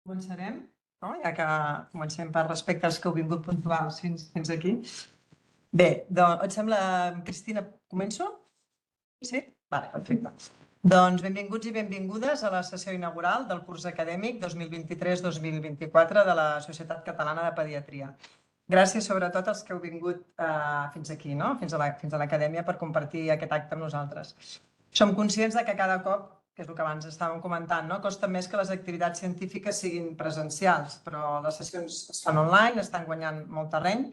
Començarem, no? Ja que comencem per respecte als que heu vingut puntuals fins aquí. Bé, doncs, et sembla, Cristina, començo? Sí? Vale, perfecte. Doncs benvinguts i benvingudes a la sessió inaugural del curs acadèmic 2023-2024 de la Societat Catalana de Pediatria. Gràcies sobretot als que heu vingut fins aquí, no? Fins a l'acadèmia per compartir aquest acte amb nosaltres. Som conscients de que cada cop, que és el que abans estàvem comentant, no? Costa més que les activitats científiques siguin presencials, però les sessions es fan online, estan guanyant molt terreny,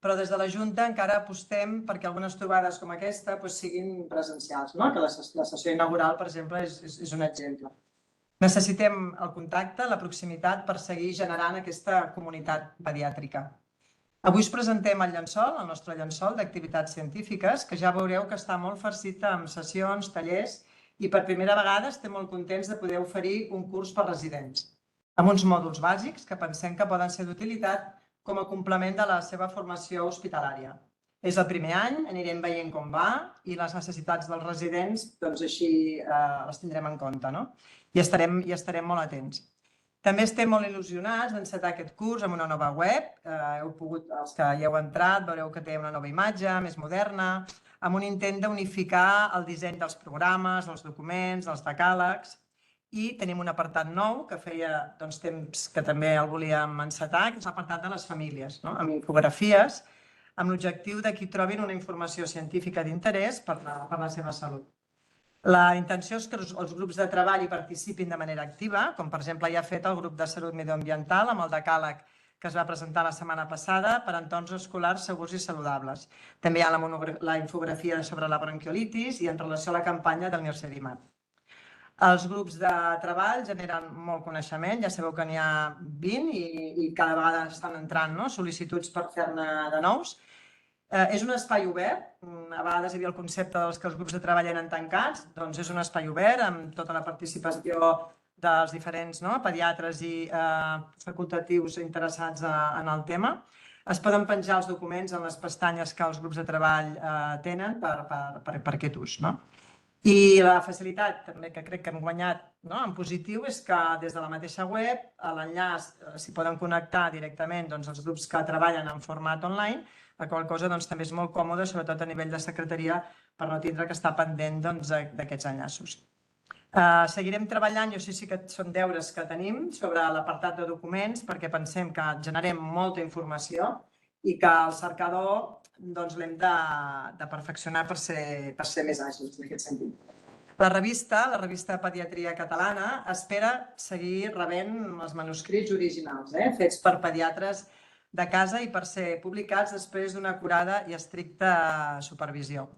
però des de la Junta encara apostem perquè algunes trobades com aquesta siguin presencials, no? Que la sessió inaugural, per exemple, és un exemple. Necessitem el contacte, la proximitat per seguir generant aquesta comunitat pediàtrica. Avui us presentem el llençol, el nostre llençol d'activitats científiques, que ja veureu que està molt farcit amb sessions, tallers, i per primera vegada estem molt contents de poder oferir un curs per residents, amb uns mòduls bàsics que pensem que poden ser d'utilitat com a complement de la seva formació hospitalària. És el primer any, anirem veient com va i les necessitats dels residents, doncs així les tindrem en compte, no? I estarem molt atents. També estem molt il·lusionats d'encetar aquest curs amb una nova web. Els que hi heu entrat, veureu que té una nova imatge, més moderna, amb un intent d'unificar el disseny dels programes, dels documents, dels decàlegs. I tenim un apartat nou que feia temps que també el volíem encetar, que és l'apartat de les famílies, amb infografies, amb l'objectiu de que hi trobin una informació científica d'interès per la seva salut. La intenció és que els grups de treball hi participin de manera activa, com per exemple ja ha fet el grup de salut medioambiental amb el decàleg que es va presentar la setmana passada per entorns escolars segurs i saludables. També hi ha la infografia sobre la bronquiolitis i en relació a la campanya del Nirsevimab. Els grups de treball generen molt coneixement, ja sabeu que n'hi ha 20 i cada vegada estan entrant sol·licituds per fer-ne de nous. És un espai obert, a vegades hi havia el concepte que els grups de treball eren tancats, doncs és un espai obert amb tota la participació dels diferents pediatres i facultatius interessats en el tema. Es poden penjar els documents en les pestanyes que els grups de treball tenen per aquest ús. I la facilitat també que crec que hem guanyat en positiu és que des de la mateixa web, a l'enllaç s'hi poden connectar directament els grups que treballen en format online, la qual cosa també és molt còmode, sobretot a nivell de secretaria, per no tindre que estar pendent d'aquests enllaços. Seguirem treballant, i això sí que són deures que tenim, sobre l'apartat de documents, perquè pensem que generem molta informació i que el cercador l'hem de perfeccionar per ser més àgils en aquest sentit. La revista Pediatria Catalana, espera seguir rebent els manuscrits originals, fets per pediatres de casa i per ser publicats després d'una acurada i estricta supervisió.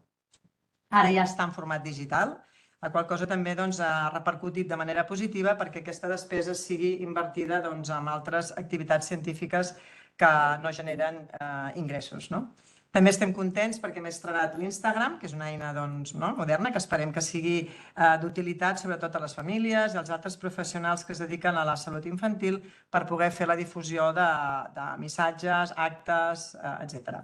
Ara ja està en format digital, la qual cosa també ha repercutit de manera positiva perquè aquesta despesa sigui invertida en altres activitats científiques que no generen ingressos. També estem contents perquè hem estrenat l'Instagram, que és una eina moderna, que esperem que sigui d'utilitat sobretot a les famílies i als altres professionals que es dediquen a la salut infantil per poder fer la difusió de missatges, actes, etc.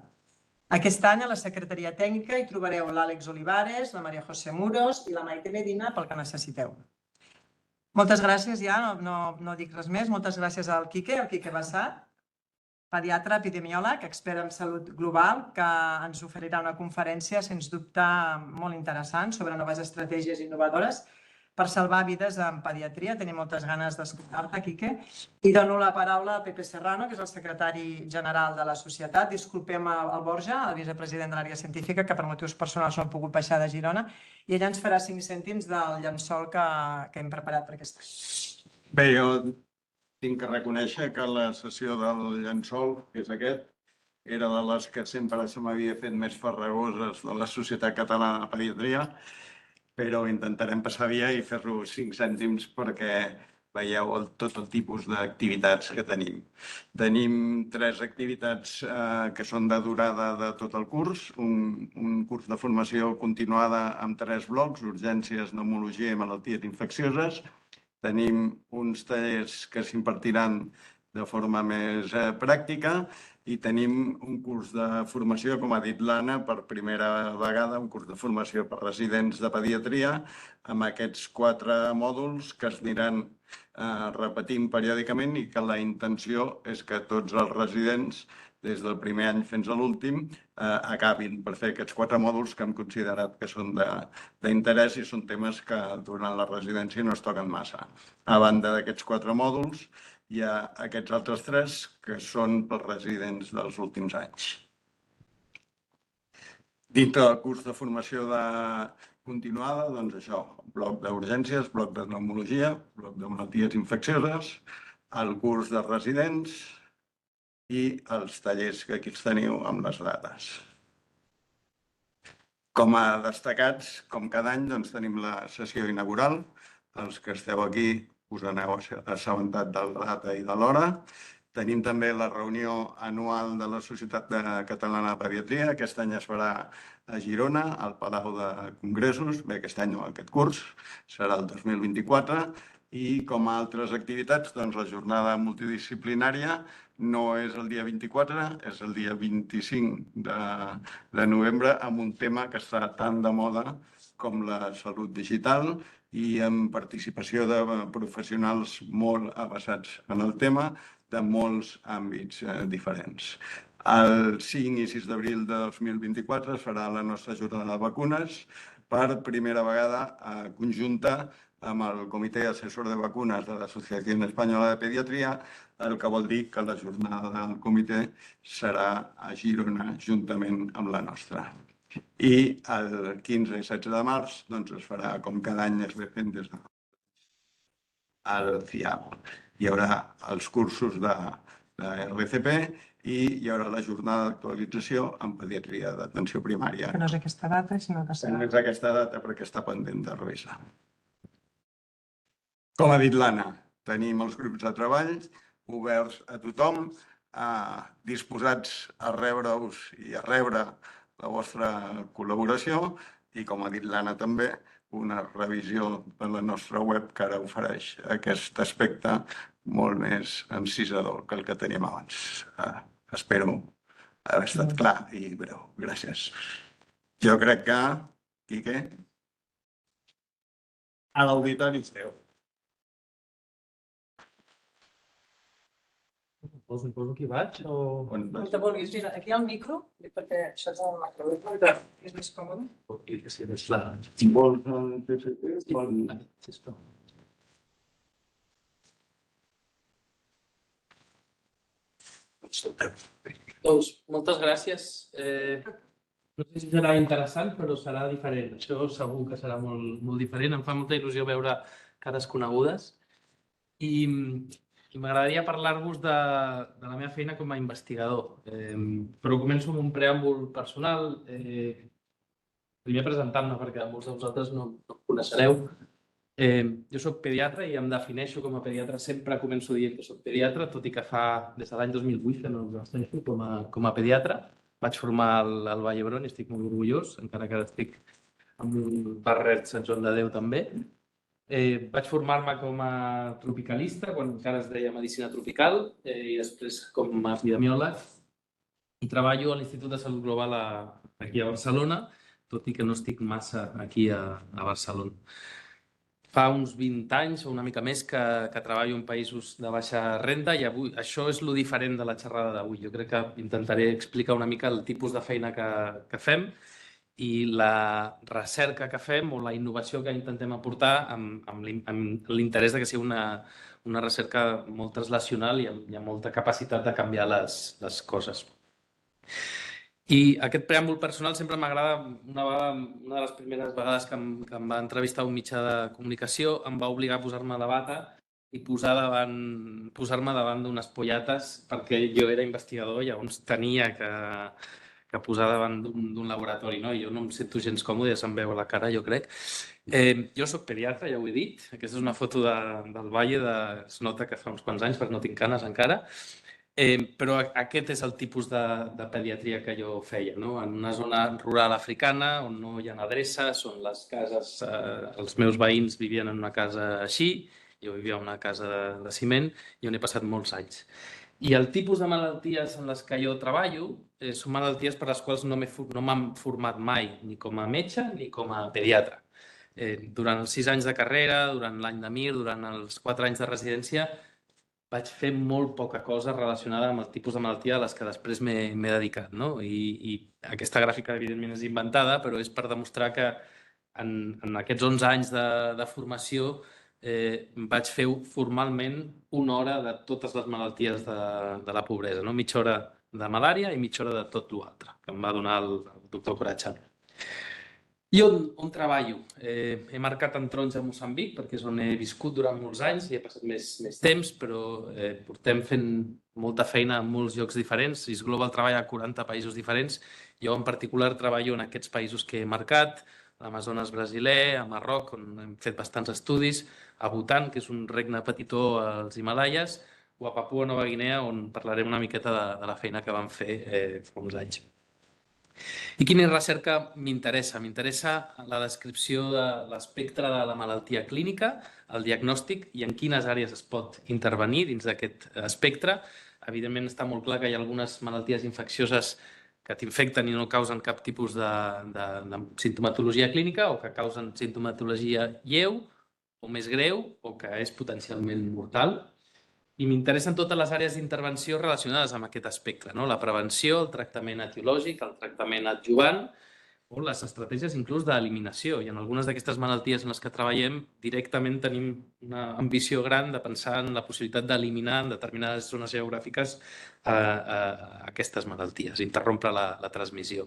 Aquest any a la Secretaria Tècnica hi trobareu l'Àlex Olivares, la Maria José Muros i la Maite Medina pel que necessiteu. Moltes gràcies, ja no dic res més. Moltes gràcies al Quique Bassat, pediatre epidemiòleg, expert en salut global, que ens oferirà una conferència, sens dubte, molt interessant sobre noves estratègies innovadores per salvar vides en pediatria. Tenim moltes ganes d'escoltar-te, Quique. I dono la paraula a Pepe Serrano, que és el secretari general de la societat. Disculpem el Borja, el vicepresident de l'àrea científica, que per motius personals no ha pogut baixar de Girona, i ella ens farà 5 cèntims del llençol que hem preparat per aquest any. Bé, jo tinc que reconèixer que la sessió del llençol, que és aquest, era de les que sempre se m'havia fet més farragoses de la Societat Catalana de Pediatria, però intentarem passar via i fer-lo 5 cèntims perquè veieu tot el tipus d'activitats que tenim. Tenim 3 activitats que són de durada de tot el curs, un curs de formació continuada amb 3 blocs, urgències, pneumologia i malalties infeccioses. Tenim uns tallers que s'impartiran de forma més pràctica i tenim un curs de formació, com ha dit l'Anna, per primera vegada, un curs de formació per residents de pediatria amb aquests 4 mòduls que es aniran repetint periòdicament i que la intenció és que tots els residents, des del primer any fins a l'últim, acabin per fer aquests 4 mòduls que hem considerat que són d'interès i són temes que durant la residència no es toquen massa. A banda d'aquests 4 mòduls, hi ha aquests altres 3 que són pels residents dels últims anys. Dintre del curs de formació continuada, doncs això, bloc d'urgències, bloc de pneumologia, bloc de malalties infeccioses, el curs de residents i els tallers que aquí els teniu amb les dades. Com a destacats, com cada any, doncs tenim la sessió inaugural. Els que esteu aquí us aneu assabentat de la data i de l'hora. Tenim també la reunió anual de la Societat Catalana de Pediatria. Aquest any es farà a Girona, al Palau de Congressos. Bé, aquest any no, aquest curs serà el 2024. I com a altres activitats, doncs la jornada multidisciplinària no és el dia 24, és el dia 25 de novembre, amb un tema que està tan de moda com la salut digital i amb participació de professionals molt avesats en el tema de molts àmbits diferents. El 5 i 6 d'abril de 2024 es farà la nostra jornada de vacunes per primera vegada conjunta amb el Comitè Assessor de Vacunes de l'Associació Espanyola de Pediatria, el que vol dir que la jornada del comitè serà a Girona juntament amb la nostra. I el 15 i 16 de març doncs, es farà, com cada any es ve fent des del CIAP. Hi haurà els cursos de RCP i hi haurà la jornada d'actualització en pediatria d'atenció primària. Que no és aquesta data, sinó que serà... No és aquesta data perquè està pendent de revisar. Com ha dit l'Anna, tenim els grups de treball oberts a tothom, disposats a rebre-us i a rebre la vostra col·laboració i, com ha dit l'Anna també, una revisió de la nostra web que ara ofereix aquest aspecte molt més encisador que el que teníem abans. Espero haver estat clar i breu. Gràcies. Jo crec que, Quique, a l'auditori esteu. Poso aquí baix o... On te vulguis, mira, aquí hi ha el micro, perquè això és el macro, és més còmode. Aquí, que sí, és clar. Vols el PSP? Sisplau. Doncs moltes gràcies. No sé si serà interessant, però serà diferent. Això segur que serà molt diferent. Em fa molta il·lusió veure cares conegudes. I m'agradaria parlar-vos de la meva feina com a investigador. Però començo amb un preàmbul personal. Primer presentant-me, perquè molts de vosaltres no em coneixereu. Jo soc pediatre i em defineixo com a pediatre. Sempre començo dient que soc pediatre, tot i que fa des de l'any 2008 que no exerceixo com a pediatre. Vaig formar al Vall d'Hebron i estic molt orgullós, encara que estic amb un barret Sant Joan de Déu també. Vaig formar-me com a tropicalista, quan encara es deia Medicina Tropical, i després com a epidemiòleg. I treballo a l'Institut de Salut Global aquí a Barcelona, tot i que no estic massa aquí a Barcelona. Fa uns 20 anys o una mica més que treballo en països de baixa renda i avui això és lo diferent de la xerrada d'avui. Jo crec que intentaré explicar una mica el tipus de feina que fem i la recerca que fem o la innovació que intentem aportar amb l'interès que sigui una recerca molt translacional i amb molta capacitat de canviar les coses. I aquest preàmbul personal sempre m'agrada. Una de les primeres vegades que em va entrevistar un mitjà de comunicació em va obligar a posar-me la bata i posar-me davant d'unes pollates perquè jo era investigador i llavors tenia que posar davant d'un laboratori. Jo no em sento gens còmode, ja se'm veu a la cara, jo crec. Jo soc pediatre, ja ho he dit. Aquesta és una foto del Valle, es nota que fa uns quants anys perquè no tinc canes encara. Però aquest és el tipus de pediatria que jo feia, en una zona rural africana on no hi ha adreces, on les cases, els meus veïns vivien en una casa així, jo vivia en una casa de ciment i on he passat molts anys. I el tipus de malalties en les que jo treballo són malalties per les quals no m'han format mai, ni com a metge ni com a pediatre. Durant els 6 anys de carrera, durant l'any de MIR, durant els 4 anys de residència, vaig fer molt poca cosa relacionada amb el tipus de malaltia a les que després m'he dedicat, no? I aquesta gràfica, evidentment, és inventada, però és per demostrar que en aquests 11 anys de formació vaig fer formalment 1 hora de totes les malalties de la pobresa, no? Mitja hora de malària i mitja hora de tot l'altre, que em va donar el doctor Coratxan. I on treballo? He marcat en taronja a Moçambic, perquè és on he viscut durant molts anys i he passat més temps, però portem fent molta feina en molts llocs diferents. Is Global treballa a 40 països diferents. Jo en particular treballo en aquests països que he marcat, a l'Amazones brasiler, a Marroc, on hem fet bastants estudis, a Bhutan, que és un regne petitó als Himalaies, o a Papua Nova Guinea, on parlarem una miqueta de la feina que vam fer fa uns anys. I quina recerca m'interessa? M'interessa la descripció de l'espectre de la malaltia clínica, el diagnòstic i en quines àrees es pot intervenir dins d'aquest espectre. Evidentment està molt clar que hi ha algunes malalties infeccioses que t'infecten i no causen cap tipus de simptomatologia clínica o que causen simptomatologia lleu o més greu o que és potencialment mortal. I m'interessen totes les àrees d'intervenció relacionades amb aquest espectre, no? La prevenció, el tractament etiològic, el tractament adjuvant o les estratègies inclús d'eliminació. I en algunes d'aquestes malalties en les que treballem directament tenim una ambició gran de pensar en la possibilitat d'eliminar en determinades zones geogràfiques aquestes malalties, interrompre la transmissió.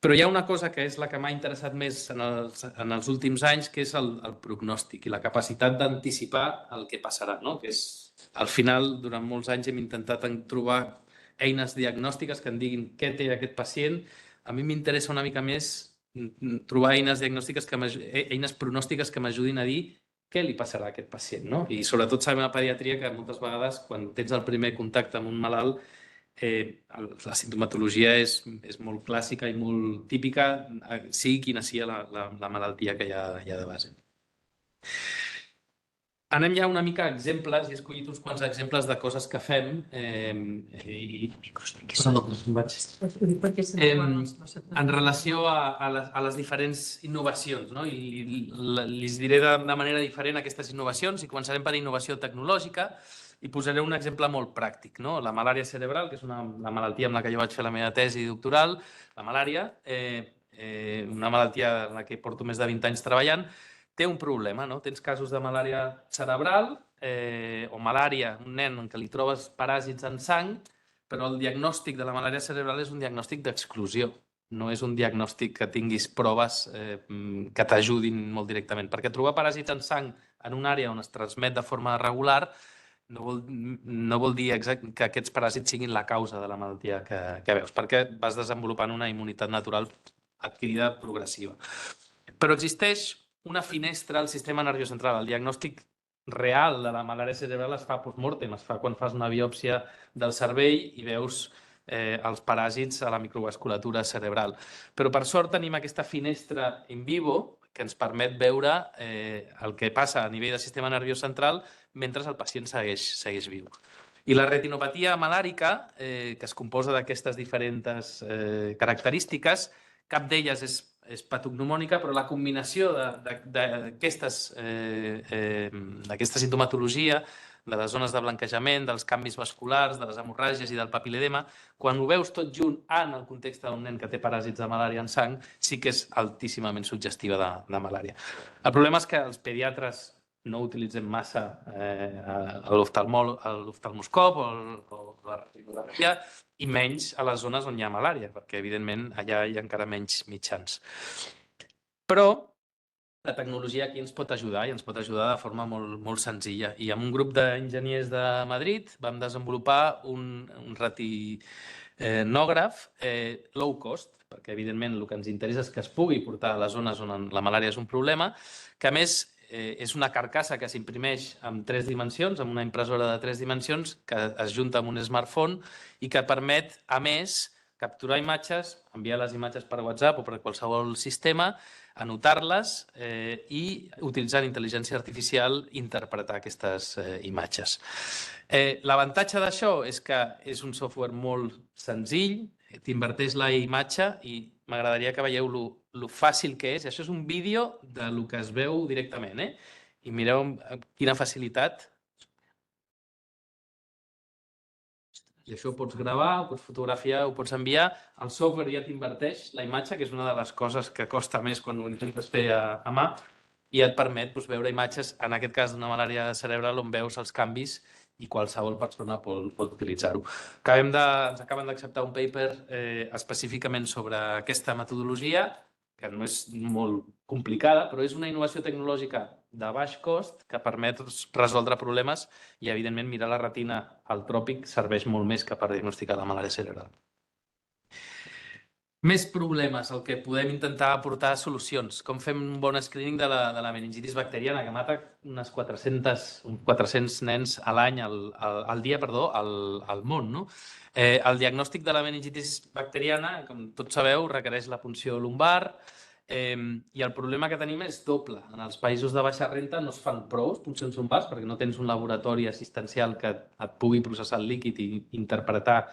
Però hi ha una cosa que és la que m'ha interessat més en els últims anys, que és el prognòstic i la capacitat d'anticipar el que passarà, no? Que és, al final, durant molts anys hem intentat trobar eines diagnòstiques que en diguin què té aquest pacient. A mi m'interessa una mica més trobar eines diagnòstiques, eines pronòstiques que m'ajudin a dir què li passarà a aquest pacient, no? I sobretot sabem a pediatria que moltes vegades quan tens el primer contacte amb un malalt la simptomatologia és molt clàssica i molt típica, sigui quina sigui la malaltia que hi ha de base. Anem ja una mica a exemples, i he escollit uns quants exemples de coses que fem en relació a les diferents innovacions, no? I els diré de manera diferent aquestes innovacions i començarem per innovació tecnològica i posaré un exemple molt pràctic, no? La malària cerebral, que és la malaltia amb la que jo vaig fer la meva tesi doctoral, la malària, una malaltia en la que porto més de 20 anys treballant, té un problema, no? Tens casos de malària cerebral o malària, un nen en què li trobes paràsits en sang, però el diagnòstic de la malària cerebral és un diagnòstic d'exclusió. No és un diagnòstic que tinguis proves que t'ajudin molt directament, perquè trobar paràsits en sang en una àrea on es transmet de forma regular no vol dir que aquests paràsits siguin la causa de la malaltia que veus, perquè vas desenvolupant una immunitat natural adquirida progressiva. Però existeix una finestra al sistema nerviós central. El diagnòstic real de la malària cerebral es fa post-mortem, es fa quan fas una biòpsia del cervell i veus els paràsits a la microvasculatura cerebral. Però per sort tenim aquesta finestra in vivo que ens permet veure el que passa a nivell del sistema nerviós central mentre el pacient segueix viu. I la retinopatia malàrica, que es composa d'aquestes diferents característiques, cap d'elles és patognomònica, però la combinació d'aquesta sintomatologia, de les zones de blanquejament, dels canvis vasculars, de les hemorràgies i del papiledema, quan ho veus tot junt en el context d'un nen que té paràsits de malària en sang, sí que és altíssimament suggestiva de malària. El problema és que els pediatres no utilitzem massa l'oftalmoscop o la radiografia i menys a les zones on hi ha malària, perquè evidentment allà hi ha encara menys mitjans. Però la tecnologia aquí ens pot ajudar i ens pot ajudar de forma molt senzilla. I amb un grup d'enginyers de Madrid vam desenvolupar un retinògraf low cost, perquè evidentment el que ens interessa és que es pugui portar a les zones on la malària és un problema, que a més és una carcassa que s'imprimeix en 3 dimensions, amb una impressora de 3 dimensions que es junta amb un smartphone i que permet, a més, capturar imatges, enviar les imatges per WhatsApp o per qualsevol sistema, anotar-les i, utilitzant intel·ligència artificial, interpretar aquestes imatges. L'avantatge d'això és que és un software molt senzill, t'inverteix la imatge i m'agradaria que veieu lo fàcil que és. Això és un vídeo del que es veu directament, I mireu quina facilitat. I això ho pots gravar, ho pots fotografiar, ho pots enviar. El software ja t'inverteix la imatge, que és una de les coses que costa més quan ho intentes fer a mà, i et permet veure imatges, en aquest cas d'una malària cerebral, on veus els canvis i qualsevol persona pot utilitzar-ho. Ens acaben d'acceptar un paper específicament sobre aquesta metodologia, que no és molt complicada, però és una innovació tecnològica de baix cost que permet resoldre problemes i, evidentment, mirar la retina al tròpic serveix molt més que per diagnosticar la malària cerebral. Més problemes, el que podem intentar aportar solucions. Com fem un bon screening de la meningitis bacteriana, que mata uns 400 nens a l'any, al dia, al món, no? El diagnòstic de la meningitis bacteriana, com tots sabeu, requereix la punció lumbar, i el problema que tenim és doble. En els països de baixa renda no es fan prou puncions lumbars perquè no tens un laboratori assistencial que et pugui processar el líquid i interpretar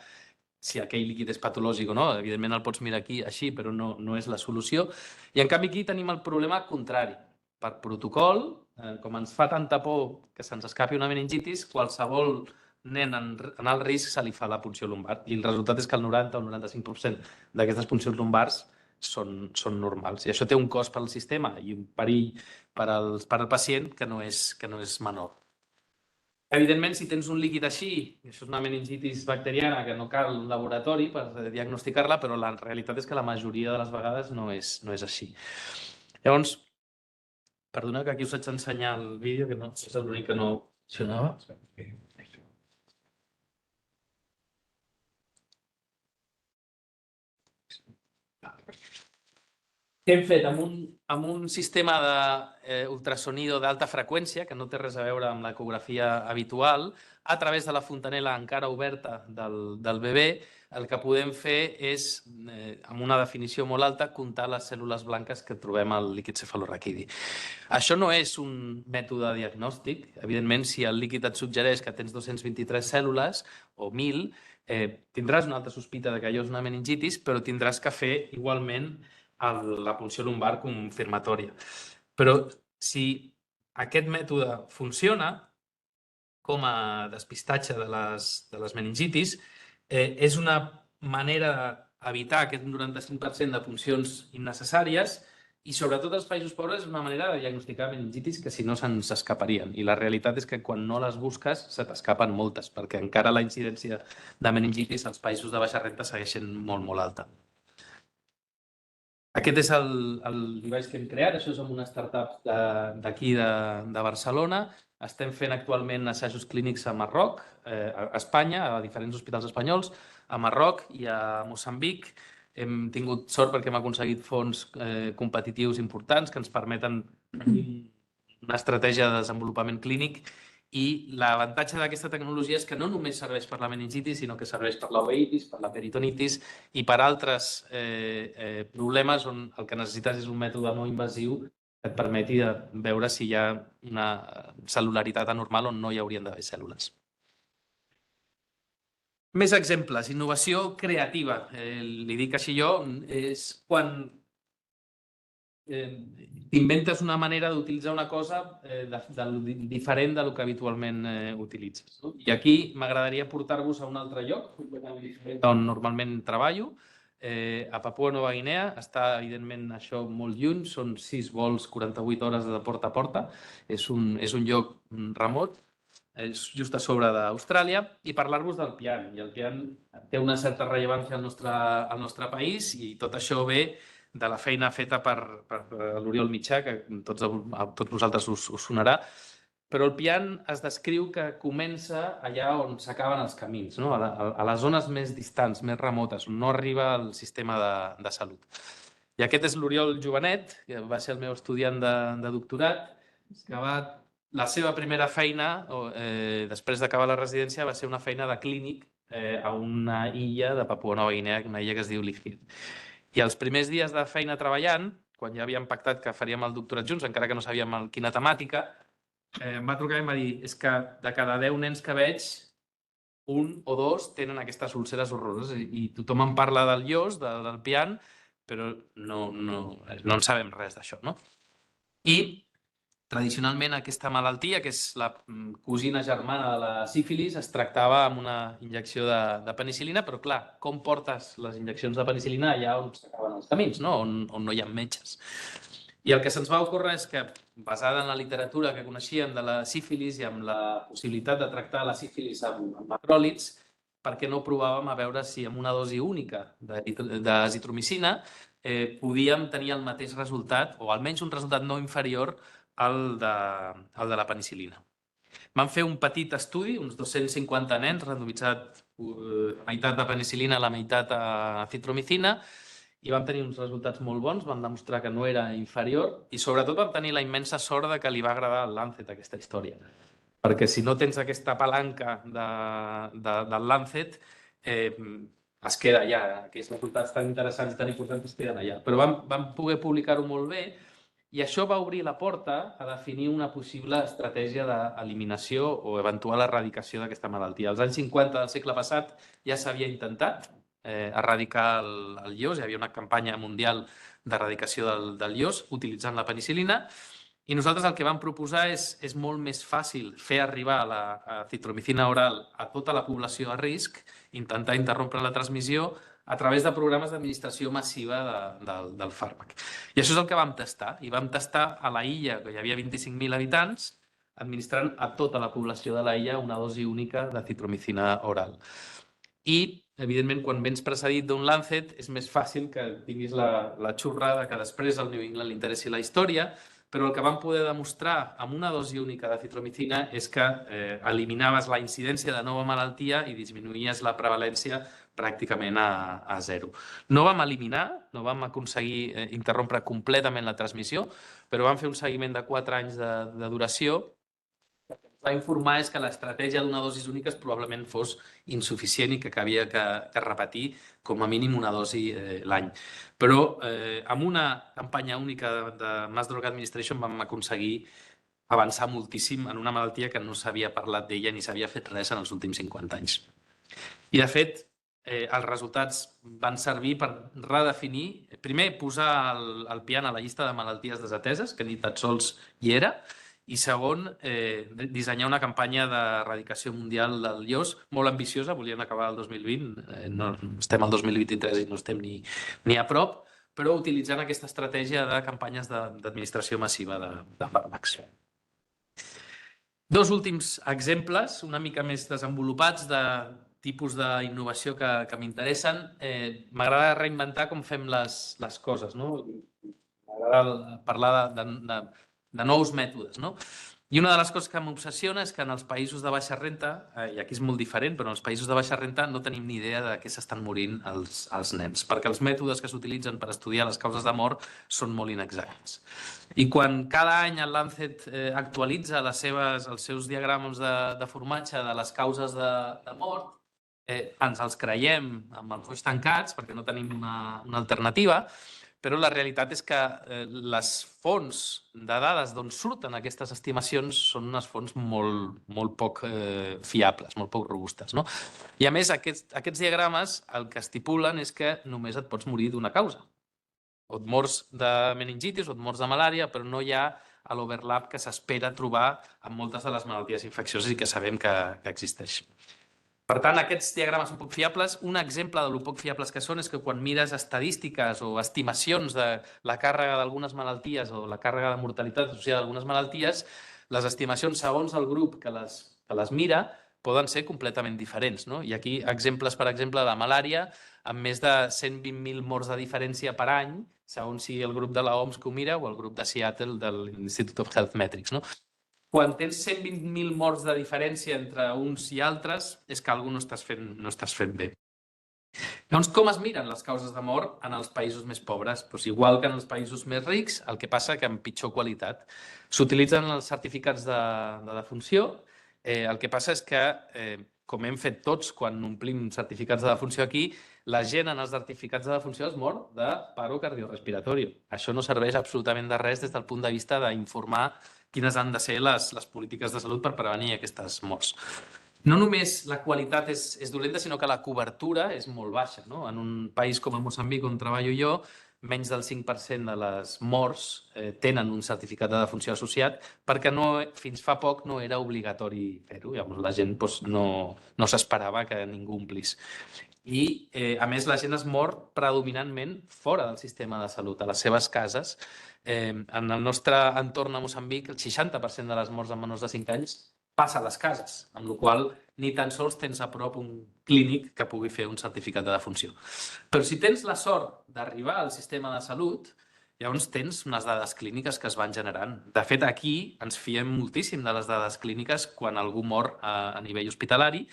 si aquell líquid és patològic o no. Evidentment el pots mirar aquí així, però no és la solució. I en canvi aquí tenim el problema contrari. Per protocol, com ens fa tanta por que se'ns escapi una meningitis, qualsevol nen en alt risc se li fa la punció lumbar. I el resultat és que el 90 o el 95% d'aquestes puncions lumbars són normals. I això té un cost per al sistema i un perill per al pacient que no és menor. Evidentment, si tens un líquid així, això és una meningitis bacteriana que no cal un laboratori per diagnosticar-la, però la realitat és que la majoria de les vegades no és així. Llavors, perdona que aquí us haig d'ensenyar el vídeo, que és l'únic que no funcionava. Què hem fet? Amb un sistema d'ultrasonido d'alta freqüència, que no té res a veure amb l'ecografia habitual, a través de la fontanel·la encara oberta del bebè, el que podem fer és, amb una definició molt alta, comptar les cèl·lules blanques que trobem al líquid cefalorraquidi. Això no és un mètode diagnòstic. Evidentment, si el líquid et suggereix que tens 223 cèl·lules o 1.000, tindràs una alta sospita que allò és una meningitis, però tindràs que fer igualment la punció lumbar confirmatòria. Però si aquest mètode funciona com a despistatge de les meningitis, és una manera d'evitar aquest 95% de funcions innecessàries i, sobretot als països pobres, és una manera de diagnosticar meningitis que si no se'ns escaparien. I la realitat és que quan no les busques se t'escapen moltes, perquè encara la incidència de meningitis als països de baixa renda segueix sent molt, molt alta. Aquest és el device que hem creat. Això és amb una startup d'aquí de Barcelona. Estem fent actualment assajos clínics a Marroc, a Espanya, a diferents hospitals espanyols, a Marroc i a Moçambic. Hem tingut sort perquè hem aconseguit fons competitius importants que ens permeten una estratègia de desenvolupament clínic. I l'avantatge d'aquesta tecnologia és que no només serveix per la meningitis, sinó que serveix per la uveitis, per la peritonitis i per altres problemes on el que necessites és un mètode no invasiu que et permeti veure si hi ha una cel·lularitat anormal on no hi haurien d'haver cèl·lules. Més exemples. Innovació creativa. Li dic així jo, és quan t'inventes una manera d'utilitzar una cosa diferent del que habitualment utilitzes. I aquí m'agradaria portar-vos a un altre lloc on normalment treballo, a Papua Nova Guinea. Està, evidentment, això molt lluny, són 6 vols, 48 hores de porta a porta. És un lloc remot, és just a sobre d'Austràlia, i parlar-vos del pian. I el pian té una certa rellevància al nostre país i tot això ve de la feina feta per l'Oriol Mitjà, que a tots vosaltres us sonarà. Però el pian es descriu que comença allà on s'acaben els camins, no? A les zones més distants, més remotes, on no arriba el sistema de salut. I aquest és l'Oriol Jovenet, que va ser el meu estudiant de doctorat, que la seva primera feina, després d'acabar la residència, va ser una feina de clínic a una illa de Papua Nova Guinea, una illa que es diu Lifir. I els primers dies de feina treballant, quan ja havíem pactat que faríem el doctorat junts, encara que no sabíem quina temàtica, em va trucar i em va dir: és que de cada 10 nens que veig, 1 o 2 tenen aquestes úlceres horroroses. I tothom em parla del iós, del pian, però no en sabem res d'això, no? I tradicionalment aquesta malaltia, que és la cosina germana de la sífilis, es tractava amb una injecció de penicil·lina, però clar, com portes les injeccions de penicil·lina allà on s'acaben els camins, no? On no hi ha metges. I el que se'ns va ocórrer és que, basada en la literatura que coneixíem de la sífilis i amb la possibilitat de tractar la sífilis amb macròlids, perquè no provàvem a veure si amb una dosi única d'azitromicina podíem tenir el mateix resultat, o almenys un resultat no inferior al de la penicil·lina. Vam fer un petit estudi, uns 250 nens, randomitzat la meitat de penicil·lina, la meitat a azitromicina, i vam tenir uns resultats molt bons, vam demostrar que no era inferior i sobretot vam tenir la immensa sort de que li va agradar al Lancet aquesta història. Perquè si no tens aquesta palanca del Lancet, es queda allà. Aquests resultats tan interessants i tan importants es queden allà. Però vam poder publicar-ho molt bé i això va obrir la porta a definir una possible estratègia d'eliminació o eventual erradicació d'aquesta malaltia. Als anys 50 del segle passat ja s'havia intentat erradicar el iós, hi havia una campanya mundial d'erradicació del iós utilitzant la penicil·lina i nosaltres el que vam proposar és molt més fàcil fer arribar la azitromicina oral a tota la població a risc, intentar interrompre la transmissió a través de programes d'administració massiva del fàrmac. I això és el que vam tastar. I vam tastar a la illa, que hi havia 25.000 habitants, administrant a tota la població de la illa una dosi única d'azitromicina oral. I, evidentment, quan vens precedit d'un Lancet, és més fàcil que tinguis la xurrada que després al New England li interessi la història, però el que vam poder demostrar amb una dosi única d'azitromicina és que eliminaves la incidència de nova malaltia i disminuïes la prevalència pràcticament a zero. No vam eliminar, no vam aconseguir interrompre completament la transmissió, però vam fer un seguiment de 4 anys de duració. El que ens va informar és que l'estratègia d'una dosi única probablement fos insuficient i que havia que repetir com a mínim una dosi l'any. Però amb una campanya única de Mass Drug Administration vam aconseguir avançar moltíssim en una malaltia que no s'havia parlat d'ella ni s'havia fet res en els últims 50 anys. I, de fet, els resultats van servir per redefinir, primer, posar el pian a la llista de malalties desateses, que ni tan sols hi era, i segon, dissenyar una campanya d'erradicació mundial del iós molt ambiciosa, volien acabar el 2020, estem al 2023 i no estem ni a prop, però utilitzant aquesta estratègia de campanyes d'administració massiva de fàrmacs. Dos últims exemples, una mica més desenvolupats, de tipus d'innovació que m'interessen. M'agrada reinventar com fem les coses, no? M'agrada parlar de nous mètodes, no? I una de les coses que m'obsessiona és que en els països de baixa renta, i aquí és molt diferent, però en els països de baixa renta no tenim ni idea de què s'estan morint els nens, perquè els mètodes que s'utilitzen per estudiar les causes de mort són molt inexactes. I quan cada any el Lancet actualitza els seus diagrames de formatge de les causes de mort, ens els creiem amb els ulls tancats perquè no tenim una alternativa, però la realitat és que les fonts de dades d'on surten aquestes estimacions són unes fonts molt poc fiables, molt poc robustes. I a més, aquests diagrames el que estipulen és que només et pots morir d'una causa. O et mors de meningitis o et mors de malària, però no hi ha l'overlap que s'espera trobar en moltes de les malalties infeccioses i que sabem que existeix. Per tant, aquests diagrames són poc fiables. Un exemple de lo poc fiables que són és que quan mires estadístiques o estimacions de la càrrega d'algunes malalties o la càrrega de mortalitat associada a algunes malalties, les estimacions segons el grup que les mira poden ser completament diferents. I aquí exemples, per exemple, de malària, amb més de 120.000 morts de diferència per any, segons si el grup de l'OMS que ho mira o el grup de Seattle de l'Institute of Health Metrics. Quan tens 120.000 morts de diferència entre uns i altres, és que alguna cosa no estàs fent bé. Llavors, com es miren les causes de mort en els països més pobres? Igual que en els països més rics, el que passa que amb pitjor qualitat. S'utilitzen els certificats de defunció. El que passa és que, com hem fet tots quan omplim certificats de defunció aquí, la gent en els certificats de defunció es mor de paro cardiorrespiratori. Això no serveix absolutament de res des del punt de vista d'informar quines han de ser les polítiques de salut per prevenir aquestes morts. No només la qualitat és dolenta, sinó que la cobertura és molt baixa. En un país com el Moçambic, on treballo jo, menys del 5% de les morts tenen un certificat de defunció associat perquè fins fa poc no era obligatori fer-ho. Llavors la gent no s'esperava que ningú omplís. I, a més, la gent es mor predominantment fora del sistema de salut, a les seves cases. En el nostre entorn a Moçambic, el 60% de les morts en menors de 5 anys passa a les cases, amb la qual cosa ni tan sols tens a prop un clínic que pugui fer un certificat de defunció. Però si tens la sort d'arribar al sistema de salut, llavors tens unes dades clíniques que es van generant. De fet, aquí ens fiem moltíssim de les dades clíniques quan algú mor a nivell hospitalari,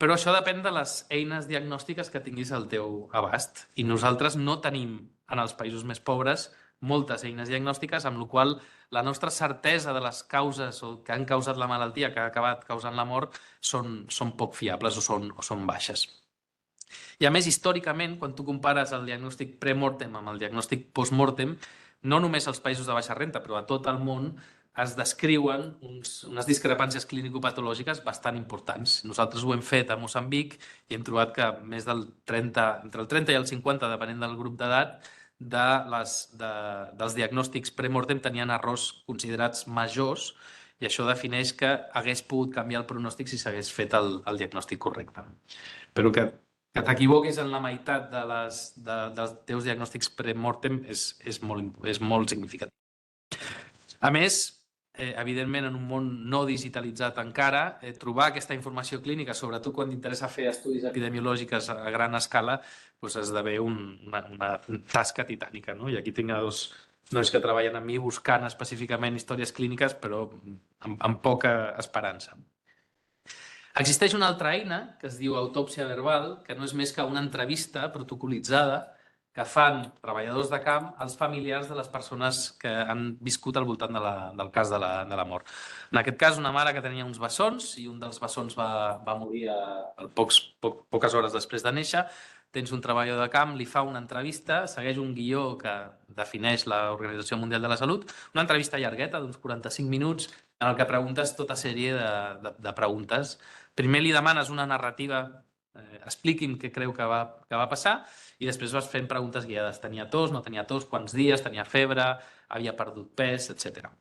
però això depèn de les eines diagnòstiques que tinguis al teu abast. I nosaltres no tenim, en els països més pobres, moltes eines diagnòstiques, amb la qual cosa la nostra certesa de les causes que han causat la malaltia, que ha acabat causant la mort, són poc fiables o són baixes. I a més, històricament, quan tu compares el diagnòstic pre-mortem amb el diagnòstic post-mortem, no només als països de baixa renda, però a tot el món, es descriuen unes discrepàncies clínico-patològiques bastant importants. Nosaltres ho hem fet a Moçambic i hem trobat que més del 30, entre el 30 i el 50, depenent del grup d'edat, dels diagnòstics pre-mortem tenien errors considerats majors i això defineix que hagués pogut canviar el pronòstic si s'hagués fet el diagnòstic correcte. Però que t'equivoquis en la meitat dels teus diagnòstics pre-mortem és molt significatiu. A més, evidentment, en un món no digitalitzat encara, trobar aquesta informació clínica, sobretot quan t'interessa fer estudis epidemiològics a gran escala, esdevé una tasca titànica. I aquí tinc dos nois que treballen amb mi buscant específicament històries clíniques, però amb poca esperança. Existeix una altra eina que es diu autòpsia verbal, que no és més que una entrevista protocolitzada que fan treballadors de camp als familiars de les persones que han viscut al voltant del cas de la mort. En aquest cas, una mare que tenia uns bessons i un dels bessons va morir poques hores després de néixer. Tens un treballador de camp, li fa una entrevista, segueix un guió que defineix l'Organització Mundial de la Salut, una entrevista llargueta d'uns 45 minuts en el que preguntes tota sèrie de preguntes. Primer li demanes una narrativa, expliqui'm què creu que va passar, i després vas fent preguntes guiades. Tenia tos, no tenia tos, quants dies, tenia febre, havia perdut pes, etc.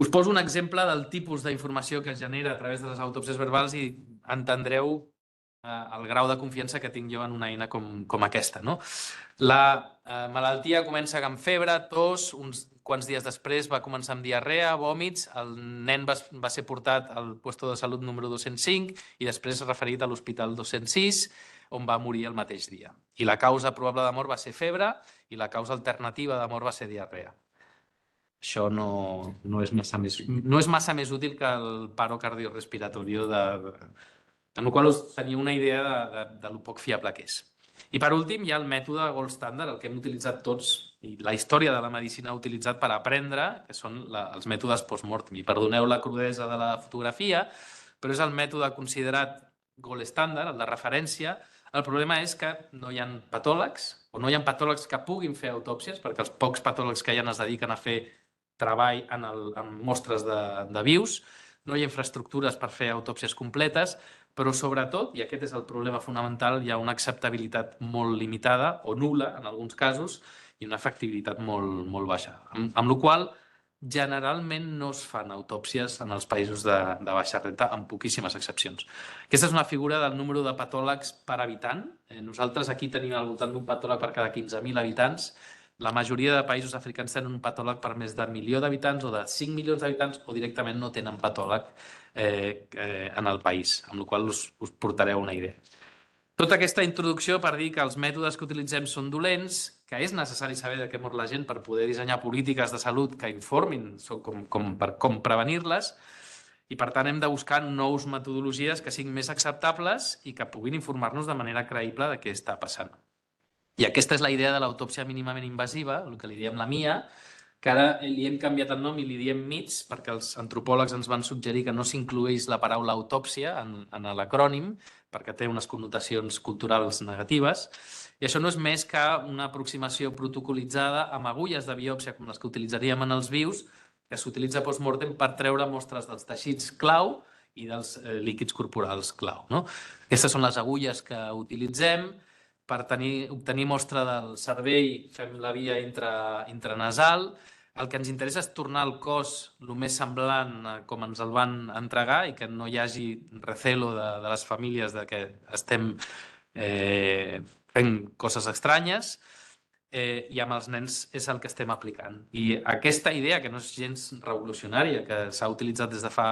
Us poso un exemple del tipus d'informació que es genera a través de les autòpsies verbals i entendreu el grau de confiança que tinc jo en una eina com aquesta. La malaltia comença amb febre, tos, uns quants dies després va començar amb diarrea, vòmits, el nen va ser portat al puesto de salut número 205 i després referit a l'hospital 206, on va morir el mateix dia. I la causa probable de mort va ser febre i la causa alternativa de mort va ser diarrea. Això no és massa més útil que el paro cardiorrespiratori, en el qual us teniu una idea de lo poc fiable que és. I per últim hi ha el mètode gold standard, el que hem utilitzat tots i la història de la medicina ha utilitzat per aprendre, que són els mètodes post-mortem. I perdoneu la crudesa de la fotografia, però és el mètode considerat gold standard, el de referència. El problema és que no hi ha patòlegs, o no hi ha patòlegs que puguin fer autòpsies, perquè els pocs patòlegs que hi ha es dediquen a fer treball en mostres de vius, no hi ha infraestructures per fer autòpsies completes, però sobretot, i aquest és el problema fonamental, hi ha una acceptabilitat molt limitada o nul·la en alguns casos i una efectivitat molt baixa. Amb la qual cosa, generalment no es fan autòpsies en els països de baixa renda, amb poquíssimes excepcions. Aquesta és una figura del número de patòlegs per habitant. Nosaltres aquí tenim al voltant d'un patòleg per cada 15.000 habitants. La majoria de països africans tenen un patòleg per més de 1 milió d'habitants o de 5 milions d'habitants o directament no tenen patòleg en el país, amb la qual cosa us portareu una idea. Tota aquesta introducció per dir que els mètodes que utilitzem són dolents, que és necessari saber de què mor la gent per poder dissenyar polítiques de salut que informin com prevenir-les, i per tant hem de buscar nous metodologies que siguin més acceptables i que puguin informar-nos de manera creïble de què està passant. I aquesta és la idea de l'autòpsia mínimament invasiva, el que li diem la MIA, que ara li hem canviat el nom i li diem MITS perquè els antropòlegs ens van suggerir que no s'incloïs la paraula autòpsia en l'acrònim perquè té unes connotacions culturals negatives. I això no és més que una aproximació protocolitzada amb agulles de biòpsia com les que utilitzaríem en els vius, que s'utilitza post-mortem per treure mostres dels teixits clau i dels líquids corporals clau. Aquestes són les agulles que utilitzem. per obtenir mostra del cervell, fem la via intranasal. El que ens interessa és tornar el cos el més semblant a com ens el van entregar i que no hi hagi recelo de les famílies de que estem fent coses estranyes, i amb els nens és el que estem aplicant. I aquesta idea, que no és gens revolucionària, que s'ha utilitzat des de fa,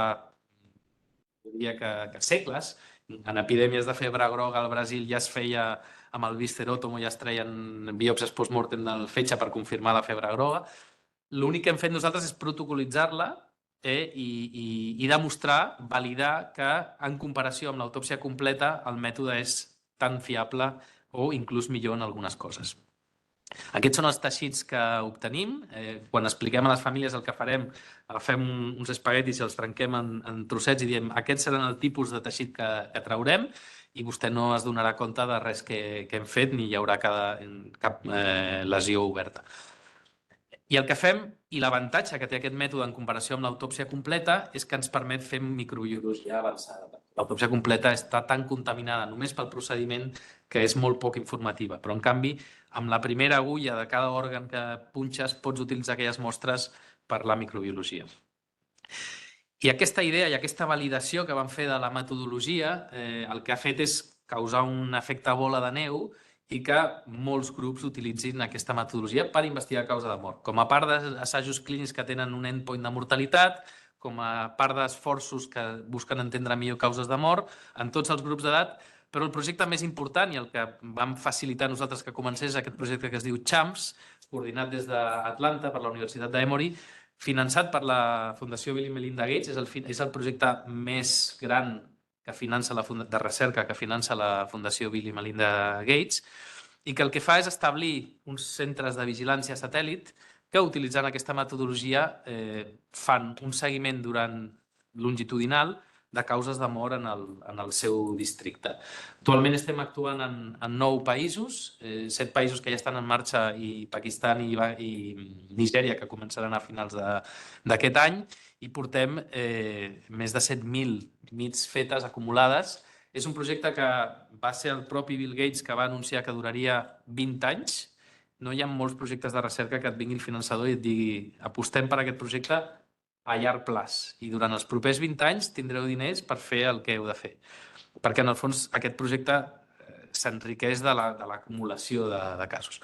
diria que segles, en epidèmies de febre groga al Brasil ja es feia amb el viscerótomo, ja es treien biòpsies post-mortem del fetge per confirmar la febre groga. L'únic que hem fet nosaltres és protocolitzar-la i demostrar, validar que en comparació amb l'autòpsia completa el mètode és tan fiable o inclús millor en algunes coses. Aquests són els teixits que obtenim. Quan expliquem a les famílies el que farem, agafem uns espaguetis i els trenquem en trossets i diem aquests seran el tipus de teixit que traurem i vostè no es donarà compte de res que hem fet ni hi haurà cap lesió oberta. I el que fem, i l'avantatge que té aquest mètode en comparació amb l'autòpsia completa, és que ens permet fer microbiologia avançada. L'autòpsia completa està tan contaminada només pel procediment que és molt poc informativa, però en canvi, amb la primera agulla de cada òrgan que punxes pots utilitzar aquelles mostres per la microbiologia. I aquesta idea i aquesta validació que vam fer de la metodologia el que ha fet és causar un efecte bola de neu i que molts grups utilitzin aquesta metodologia per investigar causa de mort. Com a part d'assajos clínics que tenen un endpoint de mortalitat, com a part d'esforços que busquen entendre millor causes de mort, en tots els grups d'edat, però el projecte més important i el que vam facilitar nosaltres que comencés aquest projecte que es diu CHAMPS, coordinat des d'Atlanta per la Universitat d'Emory, finançat per la Fundació Bill i Melinda Gates, és el projecte més gran de recerca que finança la Fundació Bill i Melinda Gates i que el que fa és establir uns centres de vigilància satèl·lit que utilitzant aquesta metodologia fan un seguiment longitudinal de causes de mort en el seu districte. Actualment estem actuant en 9 països, 7 països que ja estan en marxa i Pakistan i Nigèria que començaran a finals d'aquest any i portem més de 7.000 nits fetes acumulades. És un projecte que va ser el propi Bill Gates que va anunciar que duraria 20 anys. No hi ha molts projectes de recerca que et vingui el finançador i et digui apostem per aquest projecte a llarg plaç i durant els propers 20 anys tindreu diners per fer el que heu de fer. Perquè en el fons aquest projecte s'enriqueix de l'acumulació de casos.